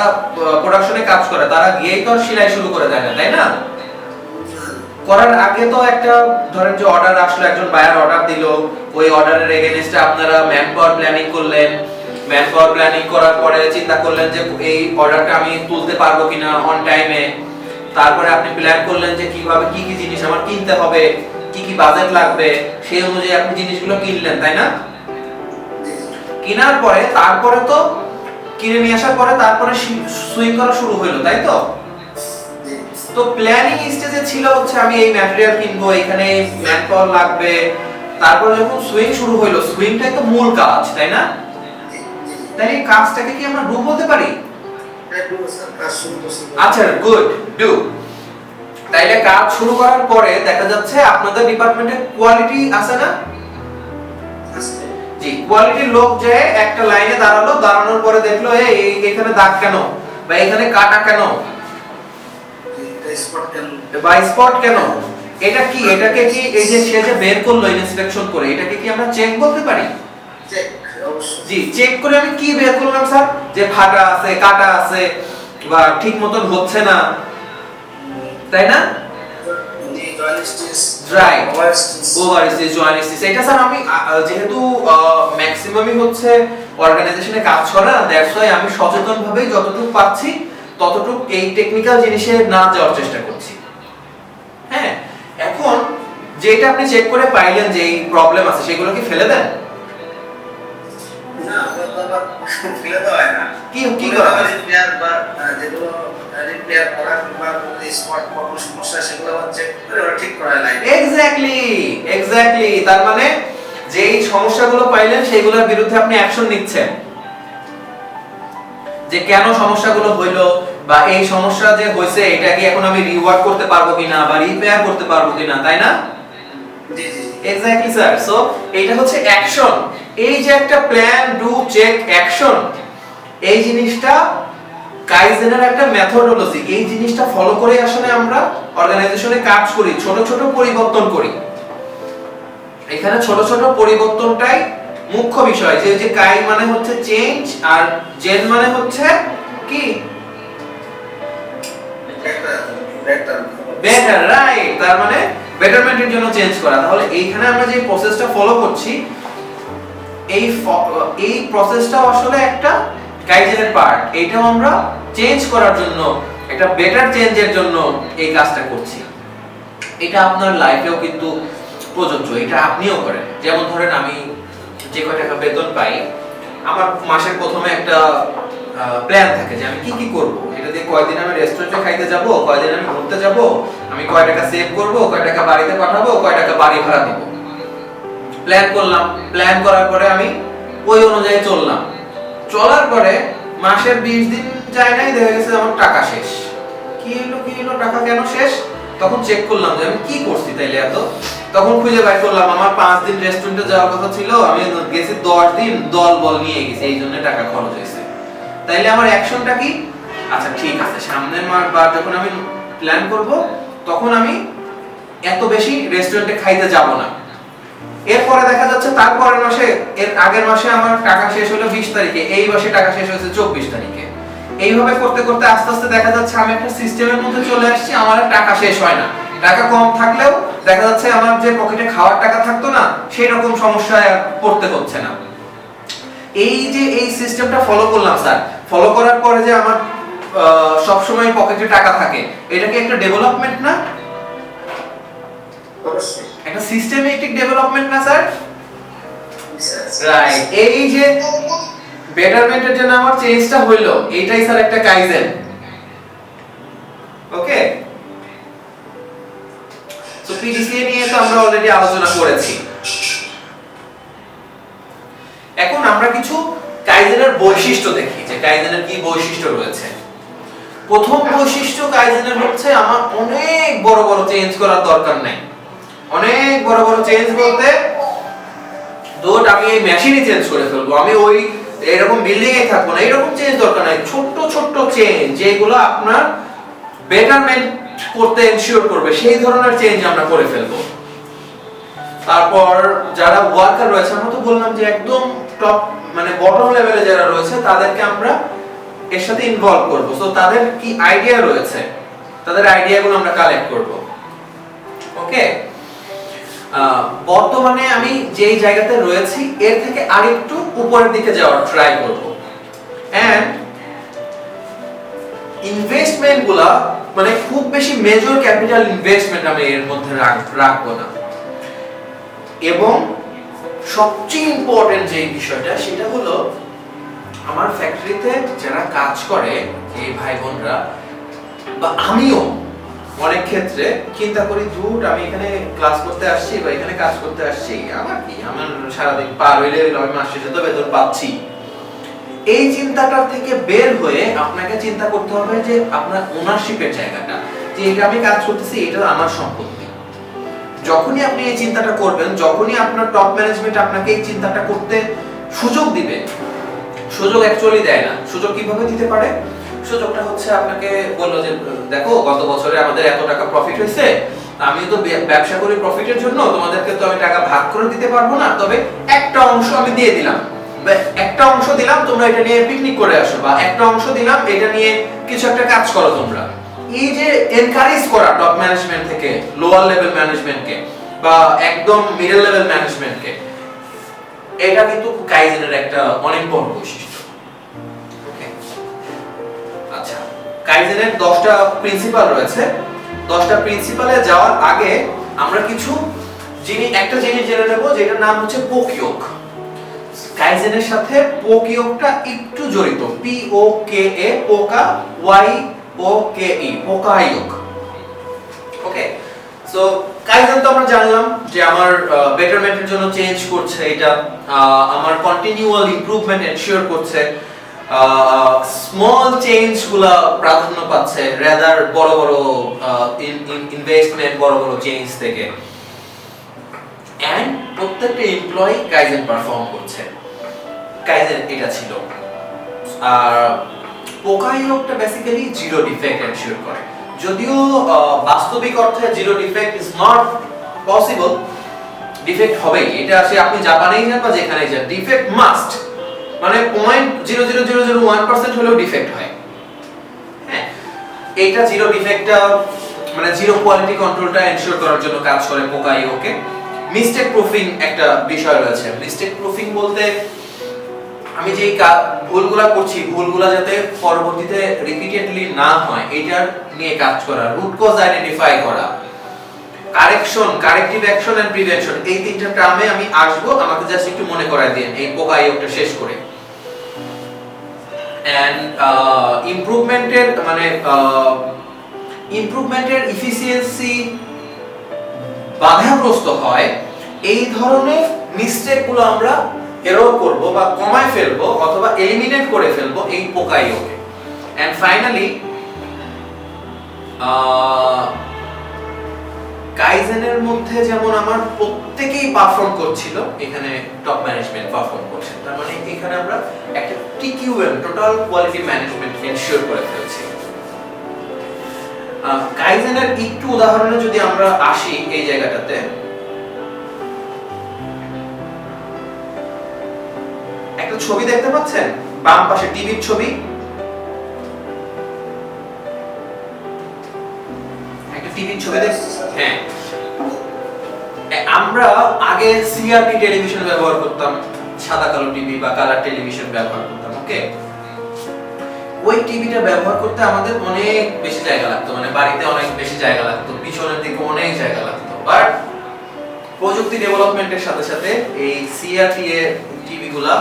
প্রোডাকশনে কাজ করে তারা গিয়েই তো সেলাই শুরু করে দেয় না, তাই না? করার আগে তো একটা ধরেন যে অর্ডার আসলো, একজন বায়ার অর্ডার দিল, ওই অর্ডারের এগেইনস্টে আপনারা ম্যান পাওয়ার প্ল্যানিং করলেন। ম্যান পাওয়ার প্ল্যানিং করার পরে চিন্তা করলেন যে এই অর্ডারটা আমি তুলতে পারবো কিনা অন টাইমে। তারপরে আপনি প্ল্যান করলেন যে কিভাবে কি কি জিনিস আমার কিনতে হবে, কি কি বাজেট লাগবে, সেই অনুযায়ী আপনি জিনিসগুলো কিনলেন, তাই না? কেনার পরে তারপরে তো কিনে নিয়ে আসার পরে তারপরে সুইং করা শুরু হলো, তাই তো? তো প্ল্যানিং স্টেজে ছিল হচ্ছে আমি এই ম্যাটেরিয়াল কিনবো, এখানে ম্যান পাওয়ার লাগবে। তারপর যখন সুইং শুরু হলো, সুইংটাই তো মূল কাজ, তাই না? তাই এই কাজটাকে কি আমরা ডু বলতে পারি? আচ্ছা, গুড, ডু। তাইলে কাজ শুরু করার পরে দেখা যাচ্ছে আপনাদের ডিপার্টমেন্টে কোয়ালিটি আছে না? জি, কোয়ালিটির লোক যে একটা লাইনে দাঁড়ালো, দাঁড়ানোর পরে দেখলো এই এখানে দাগ কেন বা এখানে কাটা কেন বা স্পট কেন, এটা কি, এটাকে কি এই যে সে যে বের করলো ইন্সপেকশন করে, এটাকে কি আমরা চেক বলতে পারি? চেক অবশ্যই। জি, চেক করে আমি কি বের করলাম স্যার? যে ফাটা আছে, কাটা আছে, বা ঠিক মতন হচ্ছে না, তাই না? জি, joint stitch, right, over stitch. Over stitch, joint stitch. এটা স্যার আমি যেহেতু ম্যাক্সিমামই হচ্ছে অর্গানাইজেশনে কাজ করা, দ্যাটস ওয়াই আমি সচেতনভাবে যতটুকু পাচ্ছি ততটুকু এই টেকনিক্যাল জিনিসে না যাওয়ার চেষ্টা করছি। হ্যাঁ, এখন যেটা আপনি চেক করে পাইলেন যে এই প্রবলেম আছে, সেগুলো কি ফেলে দেন? না, আমরা তো আবার ফেলে দেওয়া হয় না। কি করা হয়? রিপেয়ার বা যেগুলো রিপেয়ার করা কিংবা স্পট কোনো সমস্যা সেগুলো আবার চেক করে ওরা ঠিক করা লাগে। এক্স্যাক্টলি। তার মানে যেই সমস্যাগুলো পাইলেন সেগুলোর বিরুদ্ধে আপনি অ্যাকশন নিচ্ছেন, যে কেন সমস্যাগুলো হইলো, বা এই সমস্যা যে হইছে এটা কি এখন আমি রিওয়ার্ক করতে পারবো কিনা বা রিপেয়ার করতে পারবো কিনা, তাই না? জি জি। Exactly sir. সো এইটা হচ্ছে অ্যাকশন। এই যে একটা প্ল্যান, ডু, চেক, অ্যাকশন, এই জিনিসটা কাইজেনের একটা মেথডোলজি। এই জিনিসটা ফলো করে আসলে আমরা অর্গানাইজেশনে কাজ করি, ছোট ছোট পরিবর্তন করি। এখানে ছোট ছোট পরিবর্তনটাই মুখ্য বিষয়। যে কাই মানে হচ্ছে চেঞ্জ, আর জেন মানে হচ্ছে কি? Better, right. তার মানে বেটারমেন্টের জন্য চেঞ্জ করা। তাহলে এইখানে আমরা যে প্রসেসটা ফলো করছি, এই প্রসেসটাও আসলে একটা কাইজেনের পার্ট। এইটাও আমরা চেঞ্জ করার জন্য, একটা বেটার চেঞ্জের জন্য এই কাজটা করছি। এটা আপনার লাইফেও কিন্তু প্রযোজ্য, এটা আপনিও করেন। যেমন ধরেন আমি যে কয় টাকা বেতন পাই, আমার মাসের প্রথমে একটা প্ল্যান থাকে যে আমি কি কি করব। এটা দিয়ে কয়দিন আমি রেস্টুরেন্টে খাইতে যাব, কয়দিন আমি ঘুরতে যাব, আমি কয় টাকা সেভ করব, কয় টাকা বাড়িতে পাঠাবো, কয় টাকা বাড়ি ভাড়া দেব। প্ল্যান করলাম, প্ল্যান করার পরে আমি ওই অনুযায়ী চললাম। চলার পরে মাসের 20 দিন যায় নাই, দেখা গেছে আমার টাকা শেষ। কি হলো টাকা কেন শেষ? তখন চেক করলাম যে আমি কি করছি তাইলে এত। তখন খুঁজে বাই করলাম আমার 5 দিন রেস্টুরেন্টে যাওয়ার কথা ছিল, আমি গেছি 10 দিন, দল বল নিয়ে গেছি, এই জন্য টাকা খরচ হয়েছে। তাইলে আমার অ্যাকশনটা কি? আচ্ছা ঠিক আছে, সামনের বার যখন আমি প্ল্যান করব তখন আমি এত বেশি রেস্টুরেন্টে খাইতে যাব না। এরপরে দেখা যাচ্ছে তারপরের মাসে, এর আগের মাসে আমার টাকা শেষ হলো 20 তারিখে, এই মাসে টাকা শেষ হয়েছে 24 তারিখে। এইভাবে করতে করতে আস্তে আস্তে দেখা যাচ্ছে আমি একটা সিস্টেমের মধ্যে চলে আসছি, আমার আর টাকা শেষ হয় না। টাকা কম থাকলেও দেখা যাচ্ছে আমার যে পকেটে খাওয়ার টাকা থাকতো না, সেই রকম সমস্যায় পড়তে হচ্ছে না। এই যে এই সিস্টেমটা ফলো করলাম স্যার, ফলো করার পরে যে আমার সব সময় পকেটে টাকা থাকে, এটা কি একটা ডেভেলপমেন্ট না? অবশ্যই। একটা সিস্টেমেটিক ডেভেলপমেন্ট না স্যার? রাইট। এই যে বেটারমেন্টের জন্য আমার চেঞ্জটা হইলো, এইটাই স্যার একটা কাইজেন। ওকে, সো পিডিসিএ নিয়ে তো আমরা অলরেডি আলোচনা করেছি। এখন আমরা কিছু কাইজেনের বৈশিষ্ট্য দেখি, যে কাইজেনের কি বৈশিষ্ট্য রয়েছে। প্রথম বৈশিষ্ট্য কাইজেনের হচ্ছে আমার অনেক বড় বড় চেঞ্জ করার দরকার নাই। অনেক বড় বড় চেঞ্জ বলতে ধরুন আমি এই মেশিনই চেঞ্জ করে ফেলবো, আমি ওই এরকম বিল্ডিং এ থাকবো না, এরকম চেঞ্জ দরকার নাই। ছোট ছোট চেঞ্জ যেগুলো আপনার বেটারমেন্ট করতে এনশিওর করবে, সেই ধরনের চেঞ্জ আমরা করে ফেলবো। তারপর যারা ওয়ার্কার রয়েছে, আমরা তো বললাম যে একদম টপ মানে বটম লেভেলে যারা রয়েছে তাদেরকে আমরা এর সাথে ইনভলভ করব। সো তাদের কি আইডিয়া রয়েছে, তাদের আইডিয়াগুলো আমরা কালেক্ট করব। ওকে, বর্তমানে আমি যেই জায়গাতে রয়েছি এর থেকে আরেকটু উপরের দিকে যাওয়ার ট্রাই করব। এন্ড ইনভেস্টমেন্টগুলো মানে খুব বেশি মেজর ক্যাপিটাল ইনভেস্টমেন্ট আমি এর মধ্যে রাখবো না। এবং সবচেয়ে ইম্পর্টেন্ট যে বিষয়টা, সেটা হলো আমার ফ্যাক্টরিতে যারা কাজ করে এই ভাই বোনরা বা আমিও অনেক ক্ষেত্রে চিন্তা করি, ধুর আমি এখানে ক্লাস করতে আসছি বা এখানে কাজ করতে আসছি, আমার কি, আমার সারাদিন পার হইলে আমি মাস শেষে তো বেতন পাচ্ছি। এই চিন্তাটা থেকে বের হয়ে আপনাকে চিন্তা করতে হবে যে আপনার ওনারশিপের জায়গাটা, যে এটা আমি কাজ করতেছি, এটা আমার সম্পত্তি। যখনই আপনি এই চিন্তাটা করবেন, যখনই আপনার টপ ম্যানেজমেন্ট আপনাকে এই চিন্তাটা করতে সুযোগ দিবে, সুযোগ অ্যাকচুয়ালি দেয় না। সুযোগ কিভাবে দিতে পারে? সুযোগটা হচ্ছে আপনাকে বললো যে দেখো গত বছরে আমাদের এত টাকা প্রফিট হয়েছে, আমিও তো ব্যবসা করি প্রফিটের জন্য, তোমাদেরকে তো আমি টাকা ভাগ করে দিতে পারবো না, তবে একটা অংশ আমি দিয়ে দিলাম, একটা অংশ দিলাম তোমরা এটা নিয়ে পিকনিক করে আসো, বা একটা অংশ দিলাম এটা নিয়ে কিছু একটা কাজ করো তোমরা। এই যে এনকারেজ করা টপ ম্যানেজমেন্ট থেকে লোয়ার লেভেল ম্যানেজমেন্টকে বা একদম মিডল লেভেল ম্যানেজমেন্টকে, এটা কিন্তু কাইজেনের একটা অনেক বড় বৈশিষ্ট্য। ওকে, আচ্ছা, কাইজেনের 10টা প্রিন্সিপাল রয়েছে। 10টা প্রিন্সিপালে যাওয়ার আগে আমরা কিছু একটা জিনিস জেনে নেব, যেটার নাম হচ্ছে পোকিওক। কাইজেনের সাথে পোকিওকটা একটু জড়িত, পি ও কে এ, পোকা, ওয়াই ও কে ই, পোকাইওক। ওকে, সো কাইজেন তো আমরা জানলাম যে আমার বেটারমেন্টের জন্য চেঞ্জ করছে, এটা আমার কন্টিনিউয়াল ইমপ্রুভমেন্ট এনশিওর করছে, স্মল চেঞ্জগুলো প্রাধান্য পাচ্ছে রাদার বড় বড় ইনভেস্টমেন্ট, বড় বড় চেঞ্জ থেকে। এন্ড প্রত্যেকটা এমপ্লয়ি কাইজেন পারফর্ম করছে। কাইজেন এটা ছিল। আর পোকাইওকটা বেসিক্যালি জিরো ডিফেক্ট এনশিওর করে। যদিও বাস্তবিক অর্থে zero defect is not possible, defect হবেই, এটা আসে আপনি জাপানেই যান বা যেখানেই যান, ডিফেক্ট মাস্ট, মানে 0.00001% হলেও ডিফেক্ট হয়। হ্যাঁ, এইটা জিরো ডিফেক্টটা মানে জিরো কোয়ালিটি কন্ট্রোলটা এনশিওর করার জন্য কাজ করে পোকাইওকে। মিস্টেক প্রুফিং একটা বিষয় রয়েছে। মিস্টেক প্রুফিং বলতে আমি যেই ভুলগুলা করছি, ভুলগুলা যাতে পরবর্তীতে রিপিটেডলি না হয় এটা নিয়ে কাজ করা, রুট কজ আইডেন্টিফাই করা, correction, corrective action and prevention, এই তিনটা টার্মে আমি আসবো, আমাকে জাস্ট একটু মনে করায় দেন এই পোকাইওকটা শেষ করে। এন্ড ইমপ্রুভমেন্টের মানে ইমপ্রুভমেন্টের এফিসিয়েন্সি বাধাগ্রস্ত হয় এই ধরনের মিস্টেকগুলো আমরা এরর করব বা কমায় ফেলবো অথবা এলিমিনেট করে ফেলবো এই পোকাইওকে। এন্ড ফাইনালি কাইজেনের মধ্যে যেমন আমার প্রত্যেকেই পারফর্ম করছিল, এখানে টপ ম্যানেজমেন্ট পারফর্ম করছে, তার মানে এখানে আমরা একটা TQM, total quality management ensure করে ফেলছি। কাইজেনের একটু উদাহরণে যদি আমরা আসি এই জায়গাটাতে, একটা ছবি দেখতে পাচ্ছেন বাম পাশে, টিভির ছবি, একটা টিভির ছবি হ্যাঁ, আমরা আগে সিআরটি টেলিভিশন ব্যবহার করতাম, সাদা কালো টিভি বা কালার টেলিভিশন ব্যবহার করতাম। ওকে, ওই টিভিটা ব্যবহার করতে আমাদের অনেক বেশি জায়গা লাগতো, মানে বাড়িতে অনেক বেশি জায়গা লাগতো, পিছনের দিকে অনেক জায়গা লাগতো। বাট প্রযুক্তি ডেভেলপমেন্টের সাথে সাথে এই সিআরটি এর টিভিগুলা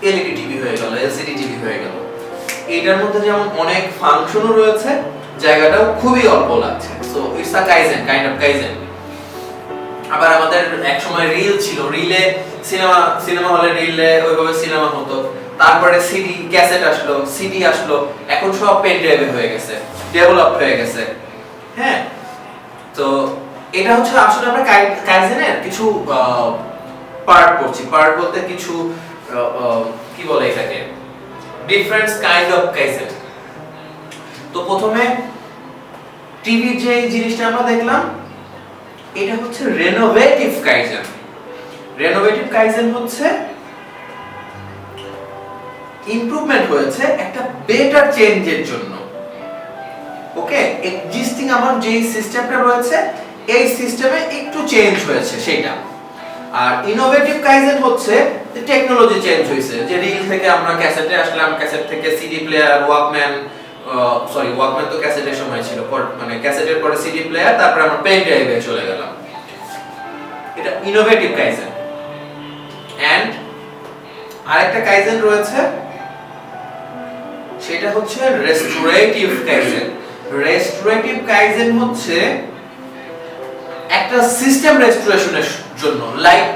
এলইডি টিভি হয়ে গেল, এলসিডি টিভি হয়ে গেল। এটার মধ্যে যেমন অনেক ফাংশনও রয়েছে, জায়গাটাও খুবই অল্প লাগছে। So it's a kaizen, kind of kaizen. আবার আমাদের এক সময় রিল ছিল, রিলে সিনেমা হলে রিলে ওইভাবে সিনেমা হতো, তারপরে সিডি ক্যাসেট আসলো, সিডি আসলো, এখন সব পেন ড্রাইভে হয়ে গেছে, ডেভেলপ হয়ে গেছে। হ্যাঁ, তো এটা হচ্ছে আসলে আমরা কাইজেনের কিছু পার্ট পড়ছি। পার্ট বলতে কিছু কি বলে এটাকে, ডিফারেন্ট কাইন্ড অফ কাইজেন। তো প্রথমে টিভির যে জিনিসটা আমরা দেখলাম, এটা হচ্ছে রেনোভেটিভ কাইজেন। রেনোভেটিভ কাইজেন হচ্ছে ইমপ্রুভমেন্ট হয়েছে একটা বেটার চেঞ্জের জন্য। ওকে, এক্সিস্টিং আমার যে সিস্টেমটা রয়েছে এই সিস্টেমে একটু চেঞ্জ হয়েছে সেটা। আর ইনোভেটিভ কাইজেন হচ্ছে টেকনোলজি চেঞ্জ হয়েছে, যে রিল থেকে আমরা ক্যাসেটে আসলাম, ক্যাসেট থেকে সিডি প্লেয়ার, ওয়াকম্যান, ওয়াকম্যান তো ক্যাসেটের সময় ছিল, মানে ক্যাসেটের পরে সিডি প্লেয়ার, তারপর আমরা পেন ড্রাইভে চলে গেলাম। এটা ইনোভেটিভ কাইজেন। এন্ড আরেকটা কাইজেন রয়েছে, সেটা হচ্ছে রেস্টোরেটিভ কাইজেন। রেস্টোরেটিভ কাইজেন হচ্ছে একটা সিস্টেম রেস্টোরেশনের জন্য। লাইক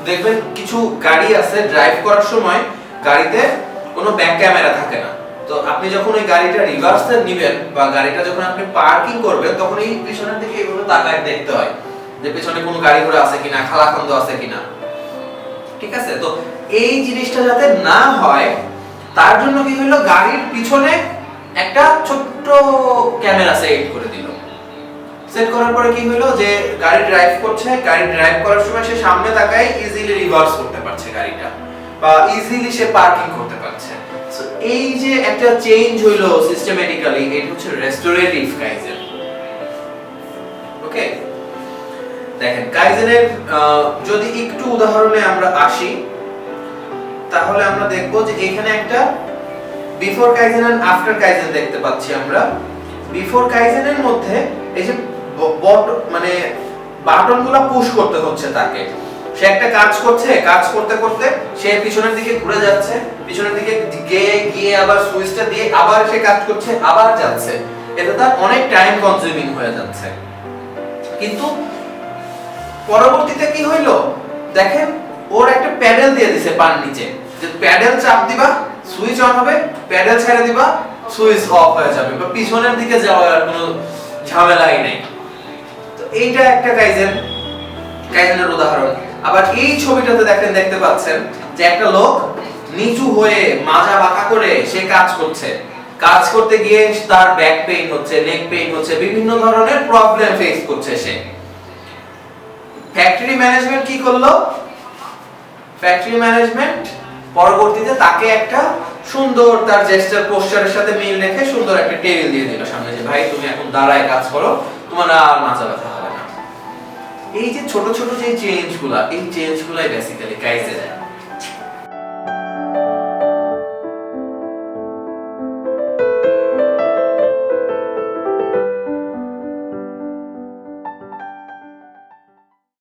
দেখবেন কিছু গাড়ি আছে, ড্রাইভ করার সময় গাড়িতে কোনো ব্যাক ক্যামেরা থাকে না, তো আপনি যখন ওই গাড়িটা রিভার্সে নেবেন বা গাড়িটা যখন আপনি পার্কিং করবেন, তখন এই পিছনের দিকে এইভাবে তাকায় দেখতে হয় যে পিছনে কোনো গাড়ি ঘোড়া আছে কিনা, খালাখন্দ আছে কিনা। ঠিক আছে, তো এই জিনিসটা যাতে না হয় তার জন্য কি হলো, গাড়ির পিছনে একটা ছোট্ট ক্যামেরা সেট করে দিল। সেট করার পরে কি হলো যে গাড়ি ড্রাইভ করছে, গাড়ি ড্রাইভ করার সময় সে সামনে তাকায় ইজিলি রিভার্স করতে পারছে গাড়িটা, বা ইজিলি সে পার্কিং করতে পারছে। সো এই যে একটা চেঞ্জ হইলো সিস্টেম্যাটিক্যালি, এটা হচ্ছে রেস্টোরেটিভ কাইজেন। ওকে, দেখেন কাইজেনের যদি একটু উদাহরণে আমরা আসি, তাহলে আমরা দেখব যে এখানে একটা before kaizen and after kaizen দেখতে পাচ্ছি আমরা। বিফোর কাইজেনের মধ্যে এই যে মানে বাটনগুলো পুশ করতে হচ্ছে তাকে, সে একটা কাজ করছে, কাজ করতে করতে সে পিছনের দিকে ঘুরে যাচ্ছে, পিছনের দিকে গিয়ে আবার সুইচটা দিয়ে আবার সে কাজ করছে, আবার যাচ্ছে, এটা তার অনেক টাইম কনজিউমিং হয়ে যাচ্ছে। কিন্তু পরবর্তীতে কি হইলো দেখেন, ওর একটা প্যাডেল দিয়ে দিছে পার নিচে, যে প্যাডেল চাপ দিবা সুইচ অন হবে, প্যাডেল ছেড়ে দিবা সুইচ অফ হয়ে যাবে, বা পিছনের দিকে যাওয়ার কোনো ঝামেলাই নেই। তো এইটা একটা কাইজেনের উদাহরণ। আবার এই ছবিটাতে দেখতে পাচ্ছেন যে একটা লোক নিচু হয়ে মাজা বাঁকা করে সে কাজ করছে, কাজ করতে গিয়ে তার ব্যাক পেইন হচ্ছে, নেক পেইন হচ্ছে, বিভিন্ন ধরনের প্রবলেম ফেস করছে সে। ফ্যাক্টরি ম্যানেজমেন্ট কি করলো? ফ্যাক্টরি ম্যানেজমেন্ট পরবর্তীতে তাকে একটা সুন্দর তার জেস্টার পোস্টারের সাথে মিল রেখে সুন্দর একটা টেবিল দিয়ে দিল সামনে, যে ভাই তুমি এখন দাঁড়ায় কাজ করো, তোমার আর মাথা ব্যথা হবে না। এই যে ছোট ছোট যে চেঞ্জগুলা, এই চেঞ্জগুলাই বেসিক্যালি কাইজেন।